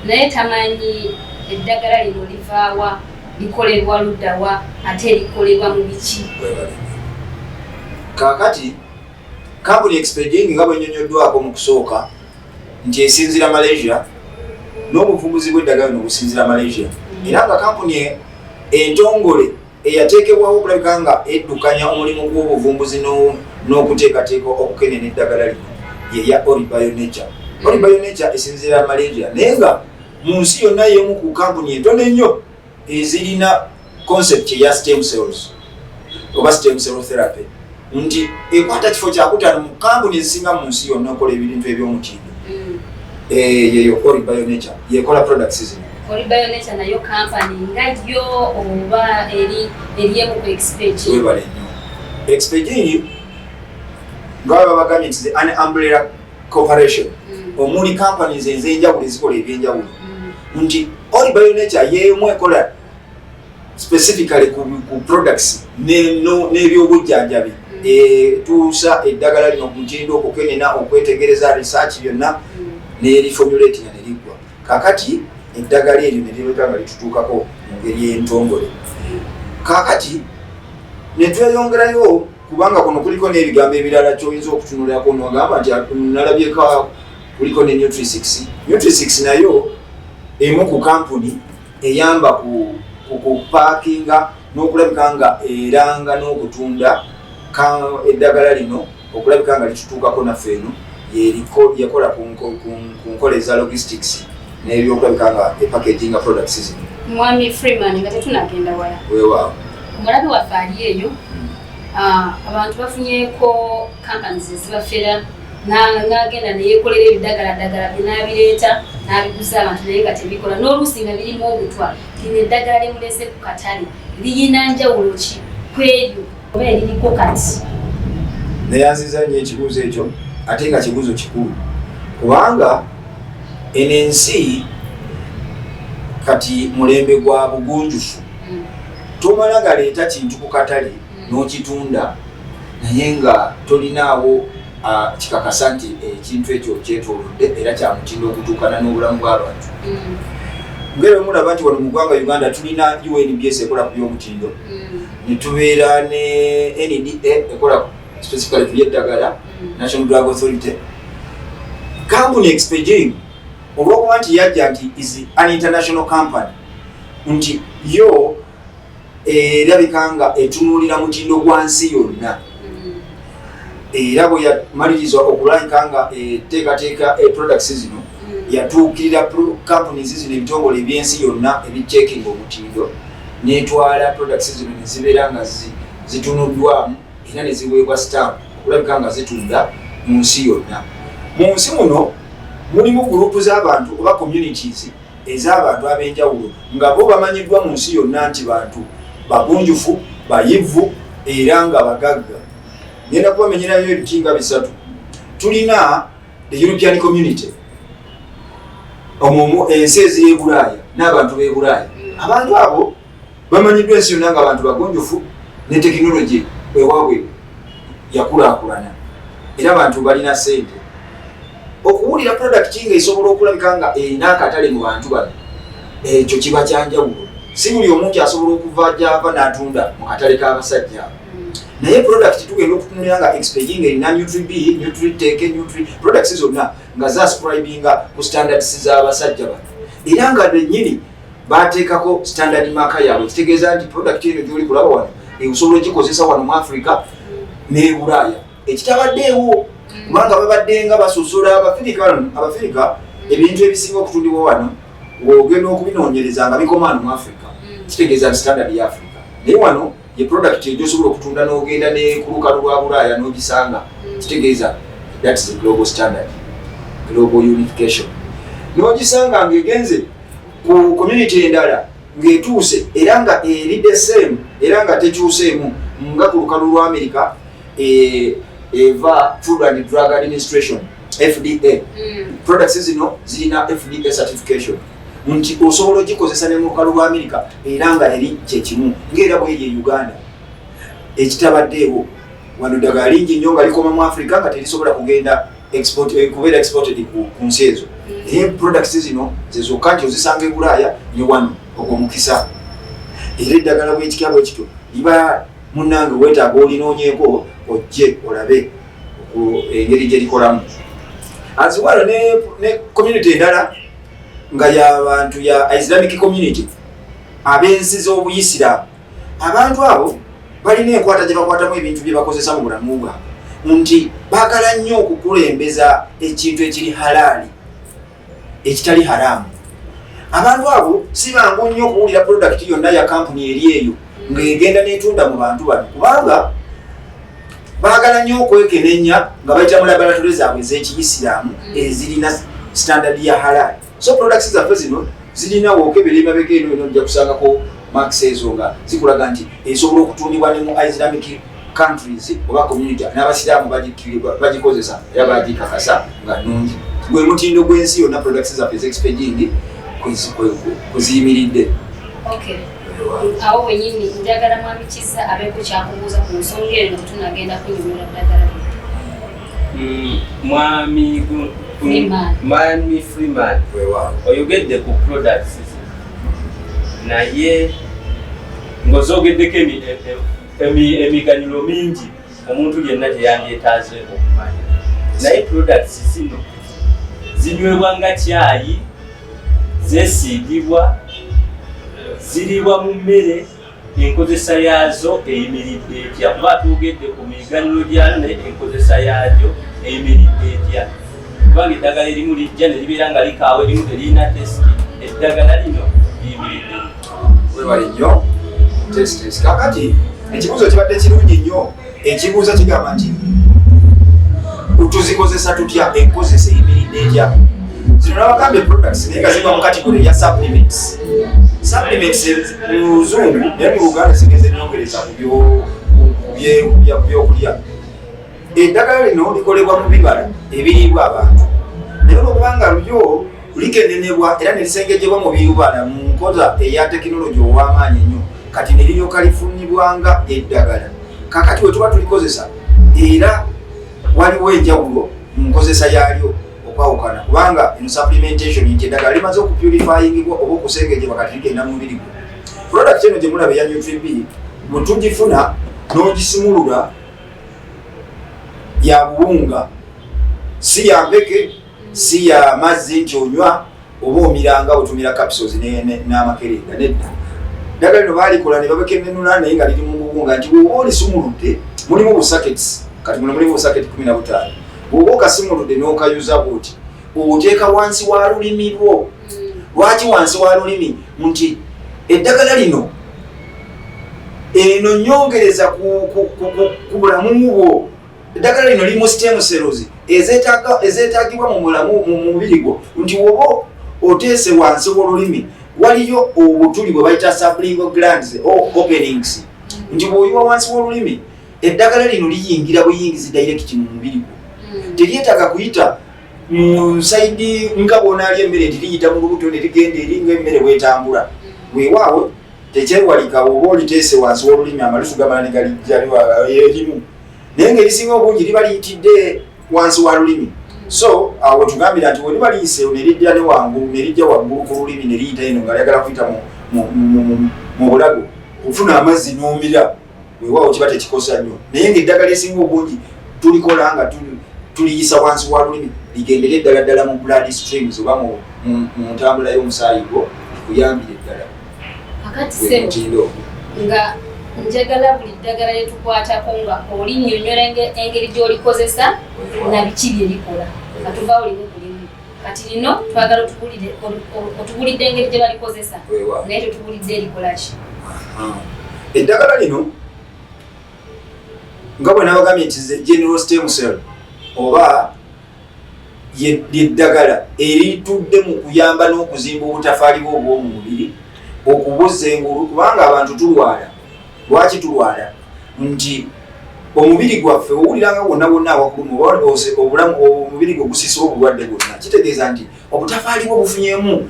naye tamanyi eddagala lino livaawa likolebwa luddawa ate likolebwa mu biki.
Kakati kampuni expaging nga bwennyonnyoddwako mu kusooka nti esinzira Malaysia n'obuvumbuzi bw'eddagala lino businzira Malaysia era nga kampuni entongole eyateekebwaho okulabika nga eddukanya omulimu gw'obuvumbuzi n'okuteekateeka okukenena eddagala lino yeya Oribayo Nature. Oribayo Nature esinzira Malaysia naye nga mu nsi yonna y'emu ku kampuni entono ennyo ezirina concept eya stem cells oba stem cell therapy nti ekwata kifo kyakutaano mu kampuni ezisinga mu nsi yonna okola ebintu eby'omutindo. Yeyo Oribayo Nature yekola products zino.
Oribayo Nature nayo kampani nga yo oba eriemu ku expaging.
Webale nnyo. Expaging nga babagambye nti an umbrella corporation omuli companies ez'enjawulo ezikola ebyenjawulo nti Oribayo Nature yeemu ekola specifically ku products n'ebyobujjanjabi etuusa eddagala lino ku mutindo okukenena okwetegereza research byonna n'eriformulating neriggwa kakati eddagala eryo ne lirabika nga litutuukako mu ngeri y'entongole. Kakati ne tweyongerayo kubanga kuno kuliko n'ebigambo ebirala ky'oyinza okutunulirako n'ogamba nti nalabyeko kuliko ne Nutri-6. Nutri-6 nayo emu ku kampuni eyamba ku kupaakinga n'okulabika nga eranga n'okutunda eddagala lino okulabika nga litutuukako naffe eno yekola ku nkola eza logistics n'ebyokulabika nga epackaging products zino.
Mwami Freeman nga tetunagenda wala
weewaawo
omulabi waffe ali eyo abantu bafunyeeko companies ezibafera n'agenda neyekolera ebiddagala bye n'abireeta n'abiguza abantu naye nga tebikola n'oluusi nga birimu obutwa lino eddagala limulese ku katale liyina njawulo ki ku eryo oba eririko kati.
neyanziza nnyo ekibuuzo ekyo ate nga kibuuzo kikulu kubanga eno ensi kati mulembe gwa bugunjufu tomala galeeta kintu ku katale n'okitunda naye nga tolinaawo kikakasa nti ekintu ekyo kyetoolodde era kyamutindo okutuukana n'obulamu bw'abantu. Ngere mulaba nti wano mu ggwanga Uganda tulina UNBS ekola ku by'omutindo ne tubeera ne NDA ekola specifically ku by'eddagala National Drug Authority. Company expaging olw'okuba nti yajja nti is an international company nti yo erabika nga etunuulira mutindo gwa nsi yonna era bwe yamaliriza okulabika nga eteekateeka products zino yatuukirira companies zino ebitongole ebyensi yonna ebicekinga omutindo netwala products zino nezibeera nga zitunuddwamu era neziweebwa stamp okulabika nga zitunda mu nsi yonna. Mu nsi muno mulimu gurupu z'abantu oba communities ez'abantu ab'enjawulo nga bo bamanyiddwa mu nsi yonna nti bantu bagunjufu bayivu era nga bagagga. Ngenda kubamenyerayo ebikinga bisatu. Tulina the European community omwo ensi ez'e Bulaaya n'abantu b'e Bulaaya. Abantu abo bamanyiddwa ensi yonna nga abantu bagunjufu ne tekinologi ewaabwe yakulaakulana era abantu balina ssente. Okuwulira product nga esobola okulabika nga erina akatale mu bantu bano ekyo kiba kyanjawulo. Si buli omuntu asobola okuva gy'ava n'atunda mu katale k'abasajja naye product tugenda okutunulira nga expecting erina Nutri-B, Nutri-Tech, products zonna nga zascribinga ku standards z'abasajja bano era nga bennyini bateekako standard marker yaabwe kitegeeza nti product eno gy'oli kulaba wano osobola ogikozesa wano mu Africa ne Bulaaya ekitabaddeewo kubanga babadde nga basosola Abafirika ebintu ebisinga okutundibwa wano ng'ogenda okubinoonyereza nga bikoma wano mu Africa kitegeeza nti standard ya Africa naye wano ye product egyosobola okutunda n'ogenda ne ku lukalu lwa Bulaaya n'ogisanga kitegeeza that's the global standard, global unification. N'ogisanga ng'egenze ku community endala ng'etuuse era nga eri the same era nga tekyuseemu nga ku lukalu lwa America eva Food and Drug Administration FDA products zino zirina FDA certification nti osobola ogikozesa ne mu lukalu lwa America era nga eri kyekimu ng'era bw'eri Uganda ekitabaddeewo wano ddagala lingi nnyo nga likoma mu Africa nga terisobola kugenda kubeera exported ku nsi ezo naye products zino zezokka nti ozisanga e Bulaaya ne wano ogw'omukisa era eddagala bw'ekika bwe kityo liba munnange weetaaga olinoonyeeko ojje olabe engeri gye likolamu aziwalo ne community endala nga y'abantu ya Islamic community ab'ensi z'Obuyisiraamu. Abantu abo balina enkwata gye bakwatamu ebintu bye bakozesa mu bulamu bwabwe nti baagala nnyo okukulembeza ekintu ekiri halaali ekitali haraamu. Abantu abo si bangu nnyo okuwulira product yonna ya kampuni eri eyo ng'egenda n'etunda mu bantu bano kubanga baagala nnyo okwekenenya nga bayita mu laboratory zaabwe ez'Ekiyisiraamu ezirina standard ya halaali. So products zaffe zino zirina wookebera emabega eno ojja kusangako marks ezo nga zikulaga nti esobola okutundibwa ne mu Islamic countries oba community n'abasiraamu bagikozesa era bagikakasa nga nnungi. Gwe mutindo gw'ensi yonna products zaffe ez'expeding kuziyimiridde.
Okay. Awo wenyini njagala mwami Kizza abeeko kyakubuuza ku nsonga eno tunagenda kunyumira ddagala.
Mwami Freeman oyogedde ku products naye ng'ozogeddeko emiganyulo mingi omuntu yenna gye yandyetaaze okumanya naye products zino zinywebwa nga cyayi zeesiigibwa ziriibwa mu mmere enkozesa yaazo eyimiridde etya kuba twogedde ku miganyulo gyayo ne enkozesa yaagyo eyimiridde etya kubanga eddagala erimu lijja ne libeera nga likaawa erimu terina testi eddagala lino liyimiridde
webali nnyo testi kakati ekibuuzo kibadde kirungi nnyo ekibuuzo kigamba nti tuzikozesa tutya enkozesa eyimiridde etya zino nabagambye products naye nga ziva mu kategori ya supplements. Supplements mu Luzungu naye mu Luganda zigenze nyongereza ku byokulya. Eddagala lino likolebwa mu bibala ebiriibwa abantu naye olwokubanga lyo likenenebwa era ne lisengejjebwa mu bibala mu nkoza eya tekinologi ow'amaanyi ennyo kati ne liryoka lifunibwanga eddagala. Kakati we tuba tulikozesa era waliwo enjawulo mu nkozesa yaalyo okwawukana kubanga eno supplementation nti eddagala limaze okupurifyingibwa oba okusengejjebwa kati ligenda mu mubiri gwe. Product eno gye mulaba eya Nutri-B bwe tugifuna n'ogisimulula ya buwunga si ya mpeke si ya mazzi nti onywa oba omiranga otumira capsules n'amakerenda nedda eddagala lino baalikola ne babekennenula naye nga liri mu mugunga nti bw'oba olisumuludde mulimu busaketi kati muno mulimu busaketi 15 bw'oba okasimuludde n'okayuza bwoti oteeka wansi wa lulimi lwo. Lwaki wansi wa lulimi? Nti eddagala lino eno nyongereza ku bulamu bwo. Eddagala lino limu stem cells ezeetaagibwa mu bulamu mu mubiri gwo nti woba oteese wansi w'olulimi waliyo obutuli bwe bayita sublingual glands openings nti bw'oyiwa wansi w'olulimi eddagala lino liyingira buyingizi direct mu mubiri gwo. Teryetaaga kuyita mu saidi nga bw'onaalya emmere nti liyita mu lubuto ne ligenda eri ng'emmere bw'etambula. Weewaawo tekyewalika oba oliteese wansi w'olulimi amalusu gamala ne galijjaliwa erimu naye ng'erisinga obungi liba liyitidde wansi wa lulimi. So awo tugambira nti weliba liyiseewo ne lijja ne wangulu ne lijja waggulu ku lulimi ne liyita eno nga lyagala kuyita mu bulago ofuna amazzi n'omira weewaawo kiba tekikosa nnyo naye ng'eddagala esinga obungi tulikola nga tuliyisa wansi wa lulimi ligendera eddala ddala mu blood streams oba mu ntambula y'omusaayi gwo likuyambire eddala.
Akati nga njagala buli ddagala lyetukwatako nga olinnyonnyola engeri gy'olikozesa na biki bye likola katuva olimu bulimu. Kati lino twagala otubulidde engeri gye balikozesa naye tetubulidde erikola ki.
Eddagala lino nga bwe nabagambye nti general stem cell oba lyeddagala eritudde mu kuyamba n'okuzimba obutafaali bwo obw'omu mubiri okubuzza engulu kubanga abantu tulwala. Lwaki tulwala? Nti omubiri gwaffe owuliranga wonna wonna awakuluma omubiri gwe gusisa obulwadde bwonna kitegeeza nti obutafaali bwo bufunyemu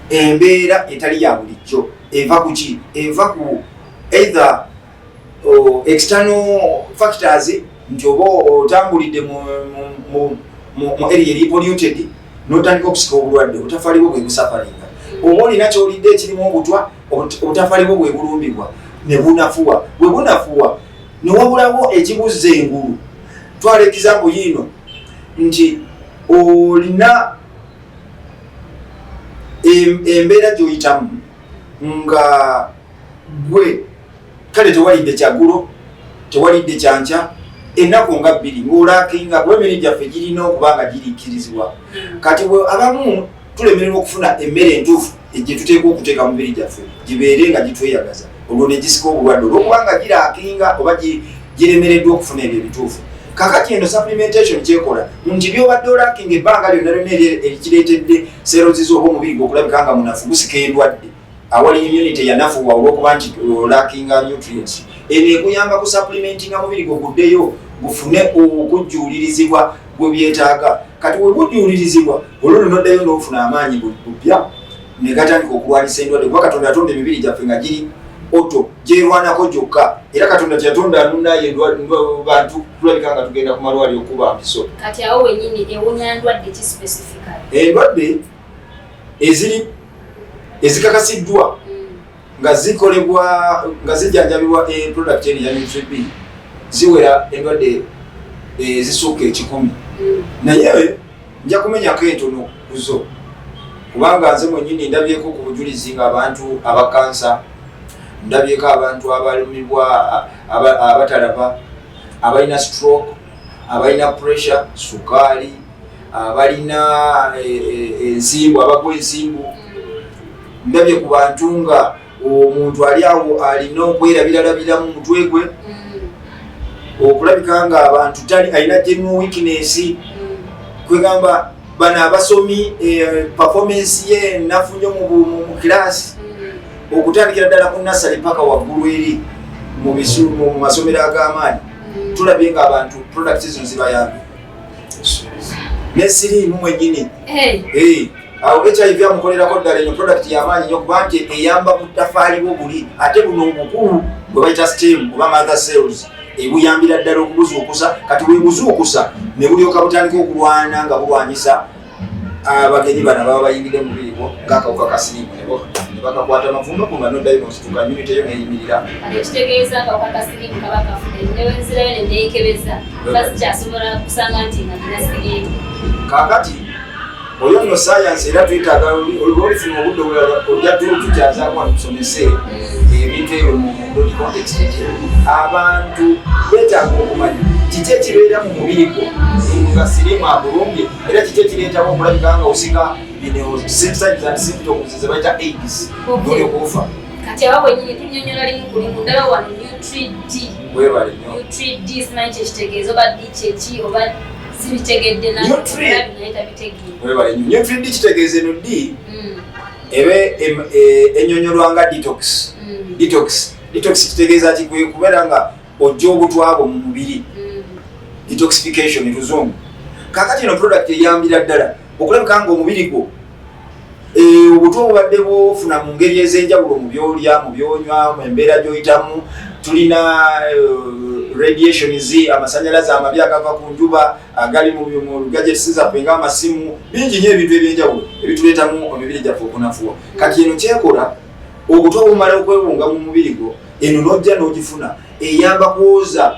embeera etali ya bulijjo eva ku ki? Eva ku either external factors nti oba otambulidde mu area eri polluted n'otandika okusika obulwadde obutafaali bwo bwe busafalinga oba olina kyolidde ekirimu obutwa obutafaali bwo bwe bulumbibwa ne bunafuwa bwe bunafuwa ne wabulawo ekibuzza engulu. Twala ekizambo yino nti olina embeera gy'oyitamu nga gwe kale tewalidde kyaggulo tewalidde kyanca ennaku nga 2 ng'olaakinga kuba emmere gyaffe girina okuba nga giriikirizibwa. Kati abamu tulemererwa okufuna emmere entuufu gye tuteeka okuteeka mu mibiri gyaffe gibeere nga gitweyagaza olwo ne gisika obulwadde olw'okubanga giraakinga oba giremereddwa okufuna ebyo ebituufu. Kakati eno supplementation kyekola nti byobadde olaakinga ebbanga lyonna lyonna erikireetedde serozizo oba omubiri gwe okulabika nga munafu gusika endwadde awali immunity yanafuwa olw'okuba nti olaakinga nutrients eno ekuyamba ku supplementinga mubiri gwe guddeyo gufune okujjuulirizibwa gwe byetaaga. Kati we gujjuulirizibwa olwo noddayo n'ofuna amaanyi bupya ne gatandika okulwanyisa endwadde kuba Katonda yatonda emibiri gyaffe nga giri oto gyerwanako gyokka era Katonda teyatonda anunaye bantu tulabika nga tugenda ku malwaliro okuba mpiso.
Kati awo wenyini ewunya ndwadde ki specifically?
Endwadde ezikakasiddwa nga zikolebwa nga zijjanjabibwa product eri ya Nutri-B ziwera endwadde ezisukka 10 naye nja kumenyako entono kuzo kubanga nze mwennyini ndabyeko ku bujulizi nga abantu abakansa ndabyeko abantu abalumibwa abatalaba abalina stroke abalina pressure sukaali abalina ensimbu abagwa ensimbu ndabye ku bantu nga omuntu ali awo alina okwerabiralabira mu mutwe gwe okulabika nga abantu tali alina general weakness kwegamba bana abasomi performance ye nafu nnyo mu class okutandikira ddala ku nasale paka waggulu eri mu masomero ag'amaanyi tulabye nga abantu products zino zibayambi nesiriimu mwennyini awo HIV amukolerako ddala eno product y'amaanyi nnyo kuba nti eyamba butafaali bwo buli ate buno obukulu bwe bayita stem oba mother cells ebuyambira ddala okubuzuukusa kati bwebuzuukusa ne bulyoka butandika okulwana nga bulwanyisa abagenyi bano baba bayingire mu birigo ng'akawuka ka siriimu ne bakakwata amavumba kumba noddayo n'osituka immunity eyo neyimirira.
Ekitegeeza akawuka ka siriimu kaba kafudde newenzirayo ne neekebeza bazikyasobola kusanga nti nga nina siriimu.
Kaakati oyo nno science era twetaaga olwolifuna obudde ojja tukyazaako wano tusomese context ki abantu betaaga okumanya kiki ekibeera mu mubiri gwo nga sirimu abulungi era kiki ekireetawo okulabika nga osika signs and symptoms ze bayita AIDS n'olyokufa.
Kati awo bwennyini tunyonyola limu ku limu ddala wano Nutri-D.
Weebale nnyo.
Nutri-D simanyi kyekitegeeza oba ddi kyeki oba sibitegedde naye tabitegeera.
Weebale nnyo. Nutri-D kitegeeza eno ddi ebe ennyonnyolwa nga detox. Detox kitegeeza ki kubeera nga ojja obutwabo mu mubiri. Detoxification tuzungu. Kaakati eno product eyambira ddala okulabika nga omubiri gwo obutwa obubadde bufuna mu ngeri ez'enjawulo mu byolya mu byonywa mu embeera gy'oyitamu. Tulina radiations amasanyalaze amabi agava ku njuba agali mu gadgets zaffe ng'amasimu bingi nnyo ebintu eby'enjawulo ebituleetamu emibiri gyaffe okunafuwa. Kati eno kyekola obutwa bumala okwebunga mu mubiri gwo eno n'ojja n'ogifuna eyamba kwoza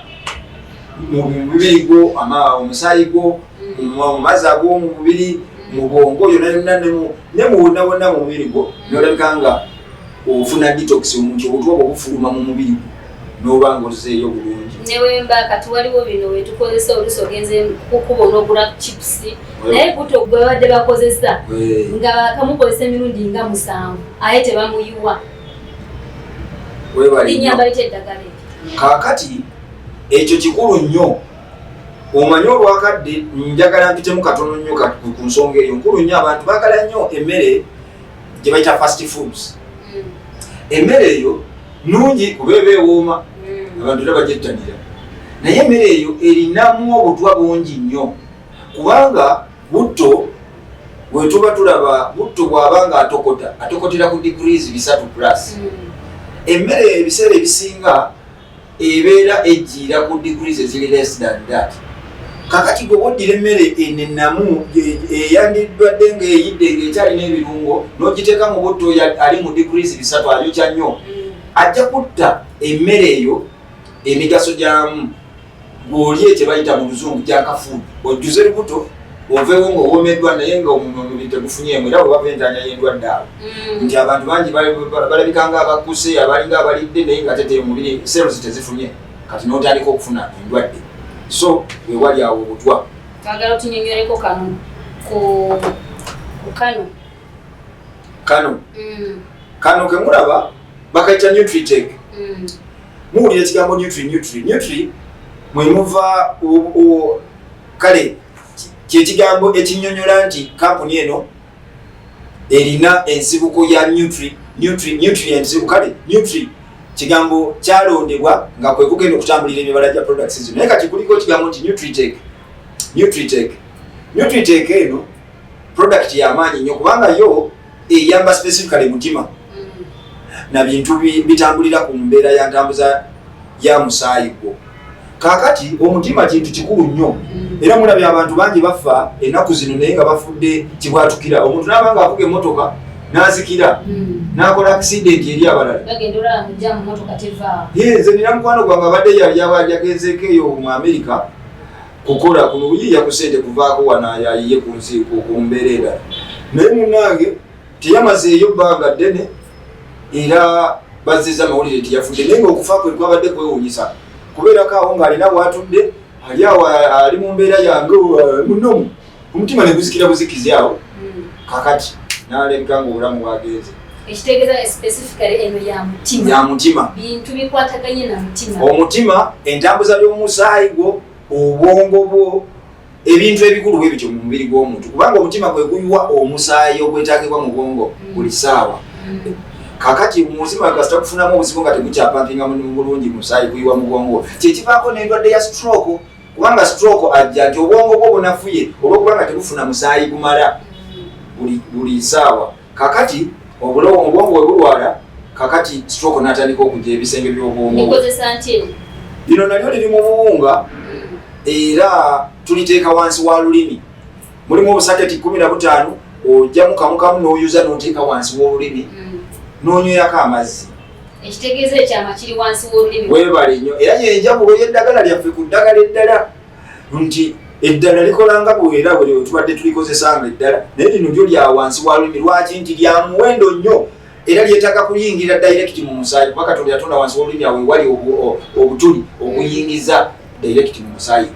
mu mubiri gwo omusaayi gwo mu mazzi ag'omu mubiri mu bwongo yonna yonna ne mu wonna wonna mu mubiri gwo n'olabika nga ofuna detox omuntu obutwa bwo bufuluma mu mubiri gwo n'oba ng'ozeeyo bulungi.
Newemba kati waliwo bino wetukozesa oluusi ogenze kukuba onogula chips naye buto gwe badde bakozesa nga bakamukozesa emirundi nga 7 aye tebamuyiwa. Linyamba litya eddagala ekyo.
Kaakati ekyo kikulu nnyo. Omanyi olwakadde njagala mpitemu katono nnyo ku nsonga eyo. Nkulu nnyo abantu baagala nnyo emmere gye bayita fast foods. Emmere eyo nnungi kuba eba ewooma abantu era bagyettanira naye emmere eyo erinamu obutwa bungi nnyo kubanga butto wetuba tulaba butto bw'abanga atokotera ku degrees 3+. Emmere ebiseera ebisinga ebeera ejjiira ku degrees eziri less than that. Kakati gwe woddira emmere enenamu eyandibadde ng'eyidde ng'ekyalina ebirungo n'ogiteeka mu butto ali mu degrees 3 ayokya nnyo ajja kutta emmere eyo emigaso gyamu gw'oli ekye bayita mu luzungu gyakafuudu ojjuze lubuto oveewo ng'owoomeddwa naye nga omubiri tegufunyeemu era bwe bava entaanya y'endwadde awo nti abantu bangi balabika nga abakuse abalinga abalidde naye nga tete omubiri cells tezifunye kati n'otandika okufuna endwadde so wewali awo obutwa.
Twagala otunyonyoleko kano ku
kano ke mulaba bakayita Nutri-Tech. Muwulira ekigambo Nutri mwe muva kale kyekigambo ekinyonyola nti kampuni eno erina ensibuko ya nutrients kale Nutri kigambo kyalondebwa nga kwe kugenda okutambulira emibala gya products zino naye kati kuliko ekigambo nti Nutri-Tech eno product y'amaanyi nnyo kubanga yo eyamba specifically mutima na bintu bitambulira ku mbeera ya ntambuza ya musaayi gwo. Kaakati omutima kintu kikulu nnyo era mulabye abantu bangi bafa ennaku zino naye nga bafudde kibwatukira omuntu n'abanga avuga emmotoka n'azikira n'akola accident eri abalala nze nina mukwano gwange abadde yali agenzeeko eyo mu Amerika kukola kuno buyiiya ku ssente kuvaako wano yayiye ku nsi ku mbeera endala naye munnange teyamazeeyo bbanga ddene era bazizza amawulire nti yafudde naye ng'okufa kwe kwabadde kwewuunyisa kubeerako awo ng'alina bw'atudde ali awo ali mu mbeera yange munomu omutima ne guzikira buzikizi awo kakati n'alabika ng'obulamu bwagenze.
Ekitegeeza specifically eno ya mutima bintu bikwataganye na mutima.
Omutima entambuza y'omusaayi gwo obwongo bwo ebintu ebikulu bwe bityo mu mubiri gw'omuntu kubanga omutima gwe guyiwa omusaayi ogwetaagibwa mu bwongo buli ssaawa. Kakati muzima kasita kufunamu obuzibu nga tegukyapampinga mu bulungi musaayi kuyiwa mu bwongo kyekivaako n'endwadde ya stroke kubanga stroke ajja nti obwongo bwo bunafuye olw'okubanga tebufuna musaayi gumala buli ssaawa. Kakati obwongo bwe bulwala kakati stroke n'atandika okujja ebisenge by'obwongo. Lino nalyo liri mu buwunga era tuliteeka wansi wa lulimi mulimu obusaketi 15 ojjamu kamukamu n'oyuza n'oteeka wansi w'olulimi n'onyweyako amazzi.
Ekitegeeza ekyama kiri wansi w'olulimi.
Weebale nnyo era y'enjawulo y'eddagala lyaffe ku ddagala eddala nti eddala likola nga bwera bwe tubadde tulikozesanga eddala naye lino lyo lya wansi wa lulimi lwaki nti lya muwendo nnyo era lyetaaga kuyingira direct mu musaayi kuba Katonda yatonda wansi w'olulimi awe wali obutuli okuyingiza direct mu musaayi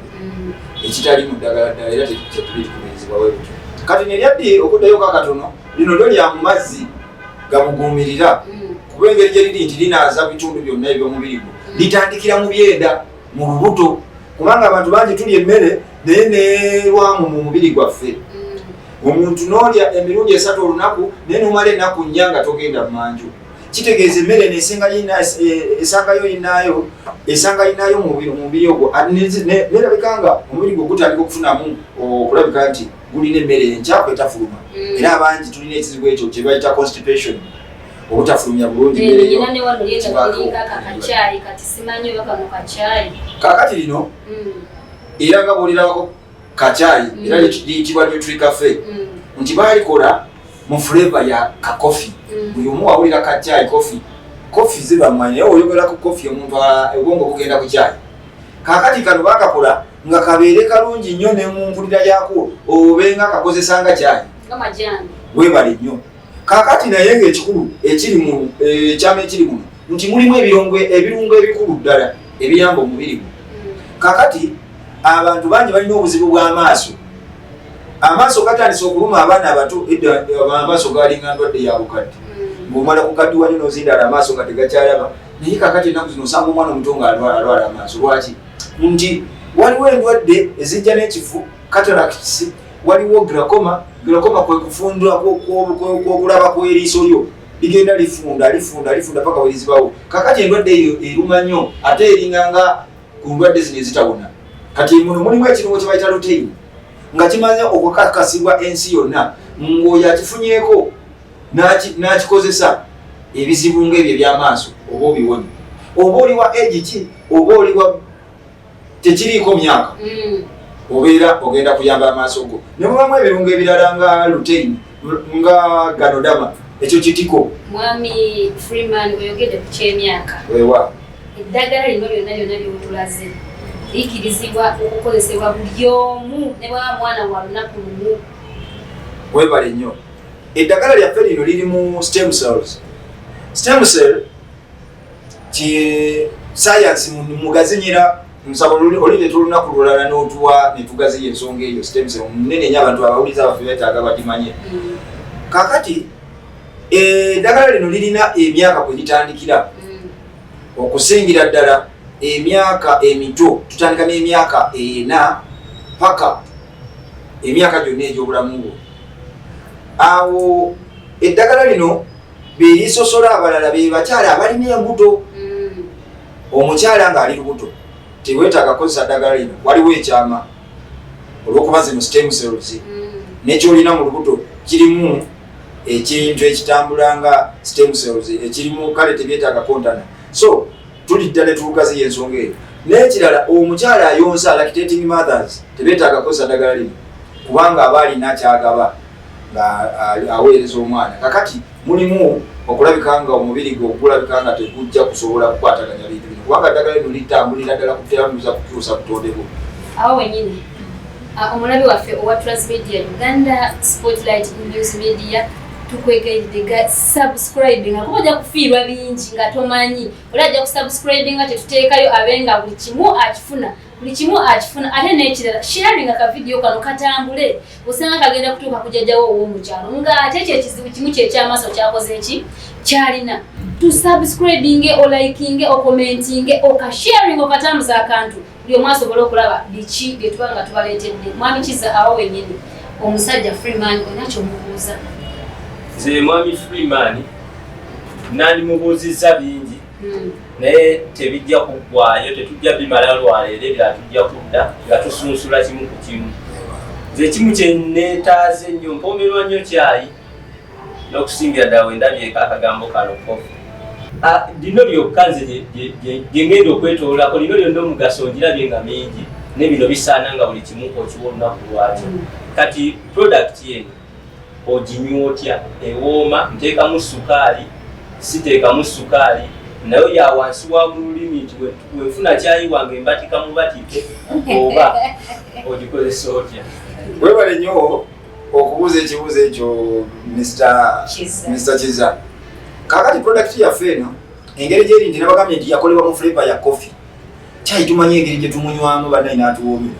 ekitali mu ddagala ddala era tekubirizibbwa bwe butyo. Kati ne lyaddi okuddayo kakatono lino lyo lya mu mazzi gamuguumirira kuba engeri gye liri nti linaaza bitundu byonna eby'omubiri gwo litandikira mu byenda mu lubuto kubanga abantu bangi tulya emmere naye neerwamu mu mubiri gwaffe. Omuntu n'olya emirundi 3 olunaku naye n'omala ennaku 4 nga togenda mu manju kitegeeza emmere esanga yinaayo mu mubiri ogwo nerabika nga omubiri gwo gutandika okufunamu okulabika nti gulina emmere enkyafu etafuluma era abangi tulina ekizibu ekyo kye bayita constipation obutafulumya bulungi emmere kakati lino era nga bwolirabako kacaayi era liyitibwa Nutri Cafe nti baalikola mu flavor ya kakofi buli omu wawulira kacaayi kofi zibamanya oyogera ku kofi omuntu obwongo bugenda ku caayi kakati kano bakakola nga kabeere kalungi nnyo ne mu mpulira yako obenga kakozesa nga caayi webale nnyo kakati naye ng'ekikulu ekyama ekiri muno nti mulimu ebirungo ebikulu ddala ebiyamba omubiri gwo kakati abantu bangi balina obuzibu bw'amaaso amaaso gatandise okuluma abaana abato amaaso galinga ndwadde ya bukadde ng'omala kukaddiwa nyo n'ozindala amaaso nga tegakyalaba naye kakati ennaku zino osanga omwana omuto nga alwala amaaso lwaki nti waliwo endwadde ezijja n'ekifu cataracts waliwo glaucoma kwe kufundula kwokulaba kw'eriiso lyo ligenda lifunda paka werizibawo kakati endwadde eyo eruma nnyo ate eringanga ku ndwadde zino ezitawona kati muno mulimu ekirungo kye bayita lutein nga kimanyi okukakasibwa ensi yonna ng'oyo akifunyeeko n'akikozesa ebizibu ng'ebyo eby'amaaso oba obiwone oba oliwa egi ki oba oliwa tekiriiko myaka obeera ogenda kuyamba amaaso go ne mubamu ebirungo ebirala nga lutein nga ganodama ekyo kitiko.
Mwami Freeman oyogedde ku ky'emyaka
wewa
eddagala lino lyonna lyotulaze likirizibwa okukozesebwa buli omu ne bwaba mwana wa lunaku lumu.
Webale nnyo eddagala lyaffe lino liri mu stem cells. Stem cell ki science mugazinyira nsaba olinde tulunaku lulala n'otuwa ne tugaziya ensonga eyo stem cell munene nnyo abantu abawuliza abaffe beetaaga badimanye. Kakati eddagala lino lirina emyaka kwe litandikira okusingira ddala emyaka emito tutandika n'emyaka 4 paka emyaka gyonna egy'obulamu bwo. Awo eddagala lino berisosola abalala be bakyala abalina embuto. Omukyala ng'ali lubuto teweetaaga kukozesa ddagala lino waliwo ekyama olw'okuba zino stem cells n'ekyolina mu lubuto kirimu ekintu ekitambula nga stem cells ekirimu kale tebyetaaga kontana so tulidda ne tugaziya ensonga eyo. N'ekirala omukyala ayonsa lactating mothers tebeetaaga kukozesa ddagala lino kubanga aba alina kyagaba nga aweereza omwana. Kakati mulimu okulabika nga omubiri gwe ogulabika nga tegujja kusobola kukwataganya bintu bino kubanga ddagala lino litambulira ddala kuteramuza kukyusa butonde bwo.
Awo wenyini omulabi waffe owa Transmedia Uganda Spotlight News Media tukwegayiride ga subscribe nga kuba ojja kufiirwa bingi nga tomanyi oli ajja kusubscribe nga tetuteekayo abenga buli kimu akifuna ate n'ekirala sharing ka video kano katambule osanga kagenda kutuuka kujajjawo ow'omukyalo nga ate kyekizibu kimu kyekyamaaso kyakoze eki kyalina tusubscribinge olikinge okomentinge okasharing okatambuza akantu buli omu asobole okulaba biki bye tuba nga tubaleetedde. Mwami Kizza awo wenyini omusajja Freeman onakyo mubuuza.
Nze Mwami Freeman nandi mubuuzizza bingi naye tebijja kuggwayo tetujja bimala lwaleero ebirala tujja kudda nga tusunsula kimu ku kimu. Nze kimu kye neetaaze nnyo mpoomerwa nnyo kyayi n'okusingira ddala wendabyeko akagambo kano kofi. Lino lyokka nze gye ngenda okwetoolako lino lyonna omugaso ngirabye nga mingi ne bino bisaana nga buli kimu okiwa olunaku lwakyo. Kati product yeno oginywa otya? Ewooma, nteekamu sukaali, siteekamu sukaali, nayo ya wansi wa bululimi nti wenfuna kyayi wange mbatika mubatike oba ogikozesa otya?
Webale nnyo okubuuza ekibuuzo ekyo Mr. Kizza. kakati product ya feno engeri gyeri nti nabagambye nti yakolebwa mu flavor ya coffee chai tumanye engeri gye tumunywamu bana inatuwomi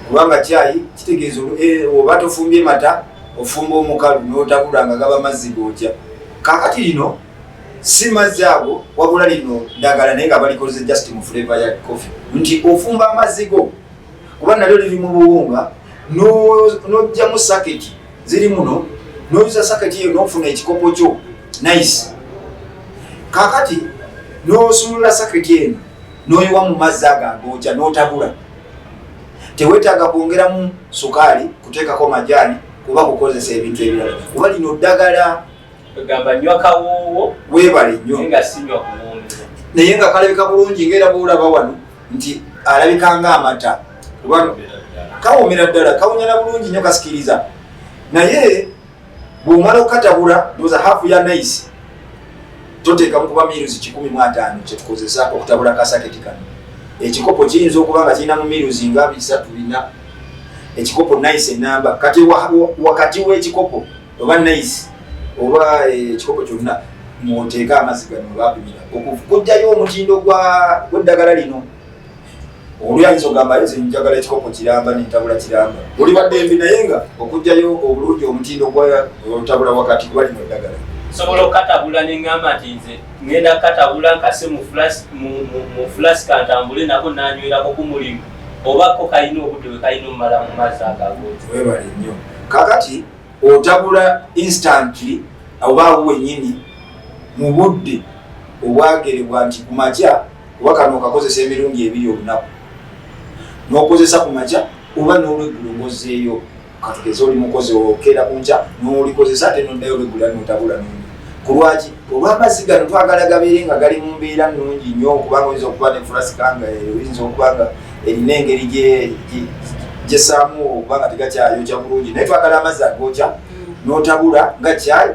kubanga chai kitegeeza oba tofumbye mata ofumba omukalu n'otabula nga gaba mazzi gojja kakati lino si mazzi ago wabula lino ddagala naye nga balikoze just mu flavor ya coffee nti ofumba amazzi go kuba nalyo liri mu buwunga n'ojjamu saketi ziri muno n'oyuza saketi eyo n'ofuna ekikopo kyo nice kakati n'osulula saketi eno n'oyiwa mu mazzi agagojja n'otabula tewetaaga kwongeramu sukaali kuteekako majaani kuba kukozesa ebintu ebirala kuba lino ddagala
gamba nywa kawoowo
weebale nnyo
nga sinywa kuwuumira
naye nga kalabika bulungi ng'era boolaba wano nti alabika ng'amata kuba kawoomera ddala kawunyana bulungi nnyo kasikiriza naye bw'omala okukatabula ndowooza haafu ya nice toteekamu kuba miruzi 15 kyetukozesa okutabula kasaketi kano ekikopo kiyinza okuba nga kirina mu miruzi nga 3-4 ekikopo nice enamba kati wakati w'ekikopo oba nice oba ekikopo kyonna muteeka amazzi gano bapimira okujjayo omutindo gw'eddagala lino oluyinza ogamba yo njagala ekikopo kiramba nentabula kiramba oli badde mbi naye nga okujjayo obulungi omutindo gwatabula wakati gwa lino eddagala
sobola okukatabula neŋŋamba nti nze ŋŋenda kukatabula nkase mu flask kantambule nako nanywerako ku mulimu oba ko kalina obudde bwe kalina omumala mu mazzi agagooti
webale nnyo kakati otabula instantly obaawo wennyini mu budde obwagerebwa nti ku makya oba kano okakozesa emirundi 2 olunaku n'okozesa ku makya oba n'olweggulo ng'ozzeeyo katugeze oli mukozi okeera ku nkya n'olikozesa ate noddayo olweggula n'otabula n'onya kulwaki olw'amazzi gano twagala gabeere nga gali mu mbeera nnungi nnyo kubanga oyinza okuba ne fulasika nga oyinza okuba nga erina engeri gyesaamu okuba nga tegakyayokya bulungi naye twagala amazzi agokya n'otabula nga kyayi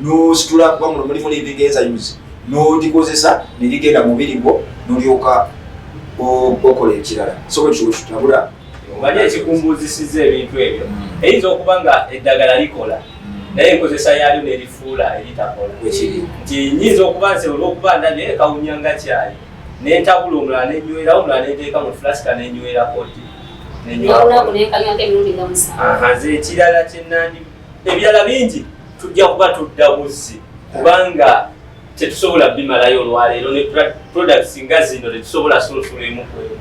n'ositula kuba muno mulimu libigenza yuzi n'olikozesa ne ligenda mu mubiri gwo n'olyoka okola ekirala so bwetutabula
omanyi ekikumbuzisiza ebintu ebyo eyinza okuba nga eddagala likola naye enkozesa yaalyo nerifuula eritakola nti nyinza okuba nze olw'okuba ndabye kawunyanga kyayi nentabula omulala nenywerawo omulala nenteeka mu fulasika nenywerako ti nze ekirala kyenandi ebirala bingi tujja kuba tudda buzzi kubanga tetusobola bimalayo olwaleero ne products nga zino tetusobola sulusula emukwemu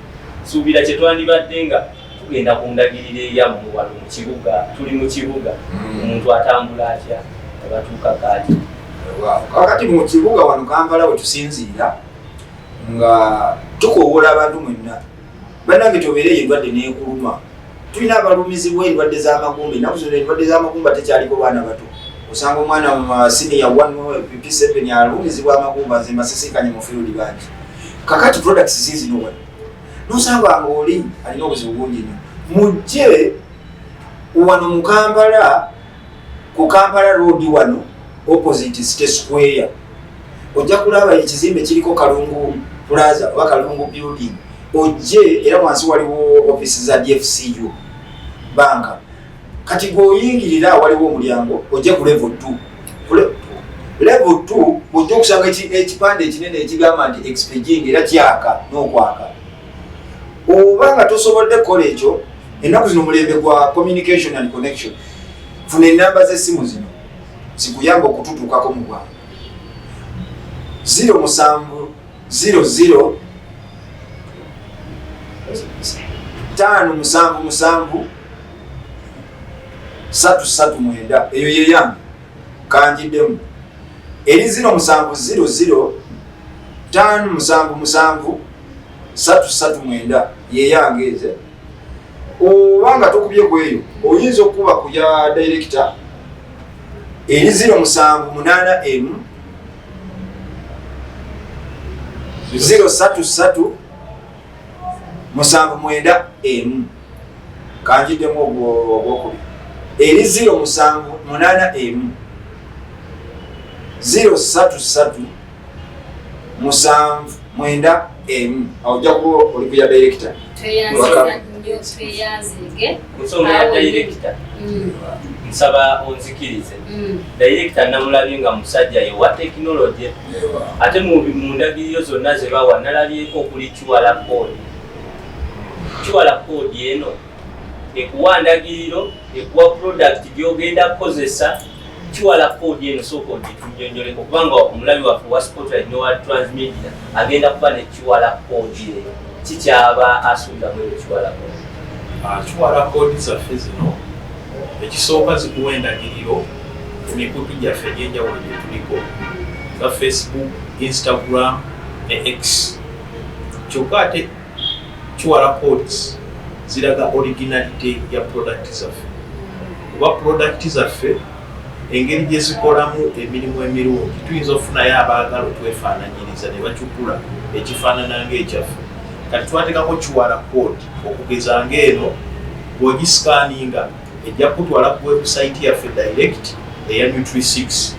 suubira kyetwandibadde nga tugenda kundagirira eyammwe wano mu kibuga tuli mu kibuga omuntu atambula atya abatuukako ati
kakati mu kibuga wano Kampala we tusinziira nga tukoowola abantu mwenna bannange tobeere endwadde neekuluma tulina abalumizibwa endwadde z'amagumba ennaku zino endwadde z'amagumba tekyaliko baana bato osanga omwana mu senior 1 PP7 alumizibwa amagumba nze mbasisikanye mu field bangi kakati products zizino wano nosanga nga oli alina obuzibu bungi nnyo mujje wano mu Kampala ku Kampala road wano opposite City Square ojja kulaba ekizimbe kiriko Kalungu Plaza oba Kalungu Building ojje era wansi waliwo office za DFCU banka kati gwoyingirira waliwo omulyango ojja ku level 2 level 2 ojja okusanga ekipande ekinene ekigamba nti expeding era kyaka n'okwaka oba nga tosobodde kukola ekyo ennaku zino mulembe gwa communication and connection funa enamba z'essimu zino zikuyamba okututuukako mu bwangu 0700 577 339 eyo yeyange kanjiddemu eri 0700 577 339 yeyange eze obanga tokubye kweyo oyinza okuba ku ya director eri 0788 033 790 kanjiddemu ogwokubi eri 0788 033 790 ojja kuba oli ku ya director
nsonga ya director nsaba onzikirize director namulabye nga musajja ye wa technology ate mu ndagiriro zonna ze bawa nalabyeko okuli QR code eno ekuwa ndagiriro ekuwa product gyogenda kukozesa QR code eno sooka ogitunyonyoleko kubanga omulabi waffe wa Spotlight ne wa Transmedia agenda kuba ne QR code eyo kikyaba asuubira mu QR code.
QR code zaffe zino ekisooka zikuwa endagiriro ku mikutu gyaffe egy'enjawulo gye tuliko nga Facebook, Instagram ne X. Kyokka ate QR codes ziraga originality ya product zaffe. Kuba product zaffe engeri gye zikolamu emirimu emirungi tuyinza okufunayo abaagala otwefaananyiriza ne bacukula ekifaanana ng'ekyaffe. Kati twateekako QR code okugeza ng'eno bw'ogisikaninga ejja kutwala ku website yaffe direct eya Nutri6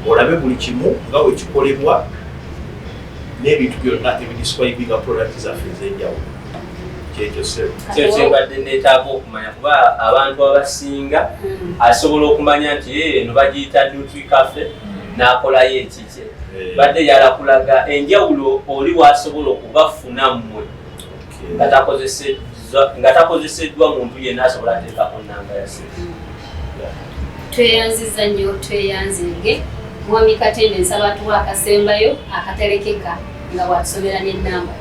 olabe buli kimu nga bwe kikolebwa n'ebintu byonna ebidescribinga product zaffe ez'enjawulo. Kyekyo
kyebadde neetaaga okumanya kuba abantu abasinga asobola okumanya nti eno bagiyita Nutri-Cafe n'akolayo ekikye badde yalakulaga enjawulo oli wasobola okubafuna mmwe nga takozeseddwa muntu yenna asobola ateekako nnamba ya simu.
Tweyanziza nnyo tweyanzige Mwami Katende nsaba tuwa akasembayo akaterekeka nga watusomera n'ennamba.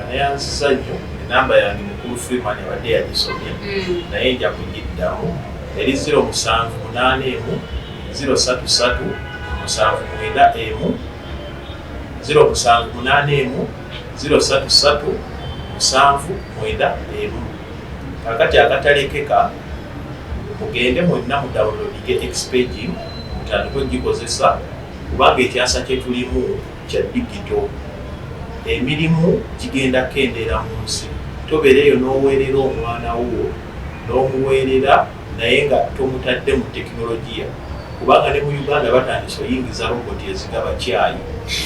Neyanziza nnyo enamba yange mukulu Freeman abadde yagisomye naye nja kugiddamu eri 0781 033 791 0781 033 791. Kakati akatalekeka mugende mwenna mu downloadinge Xpage mutandike okugikozesa kubanga ekyasa kye tulimu kya digito. Emirimu gigenda kendeera mu nsi. Tobeereyo n'oweerera omwana wo n'omuweerera naye nga tomutadde mu tekinologiya kubanga ne mu Uganda batandise oyingiza roboti ezigaba cyayi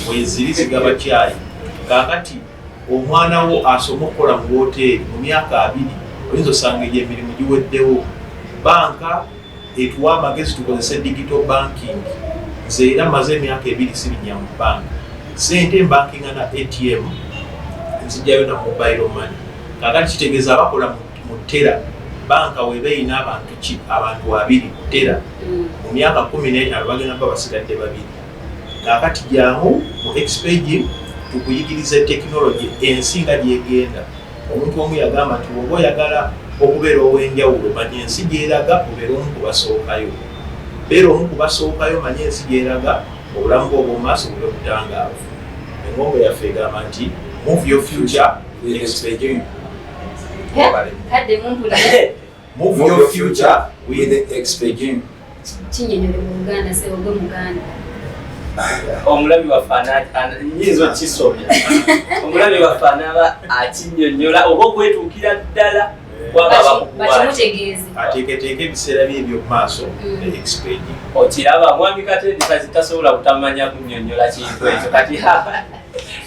weziri zigaba cyayi. Kaakati omwana wo asoma okukola mu woteeri mu myaka 2 oyinza osanga emirimu giweddewo. Banka etuwa amagezi tukozese digital banking. Nze era maze emyaka 2 sibinnya mu banka. Sente mbankinga na ATM nzijjayo na mobile money. Kakati kitegeeza abakola mu ttera banka weba eyina abantu 2 ttera mu myaka 15 bagenda kuba basigadde 2. Kakati jjangu mu Xpage tukuyigiriza tekinologi ensi nga gyegenda. Omuntu omu yagamba nti oba oyagala okubeera ow'enjawulo manya ensi gyeraga obeera omu kubasookayo. Beera omu kubasookayo manya ensi gyeraga obulamu bw'obwomaaso bube butangaavu. Engombo yaffe egamba nti move your future with Xpage. Move your future with Xpage.
Kinyonyole mu Luganda sewogwe Muganda.
Omulabi waffe nyizo kisomya. Omulabi waffe anaaba akinyonnyola oba okwetuukira ddala
bakimutegeeze.
Ateeketeeke ebiseera bye eby'omu maaso ne Xpage.
Okiraba Mwami Katende kazi tasobola kutamanya kunnyonnyola kintu ekyo kati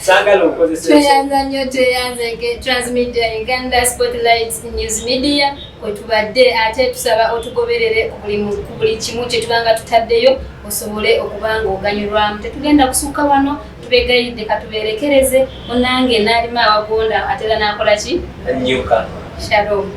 sangala okozesa.
Tweyanza nnyo tweyanzege Transmedia Uganda Spotlight News Media kwe tubadde ate tusaba otugoberere ku buli kimu kye tubanga tutaddeyo osobole okubanga oganyulwamu. Tetugenda kusuuka wano tubegayidde katubeerekereze munange n'alima awagonda atera n'akola ki?
Nyuka.
Shalom.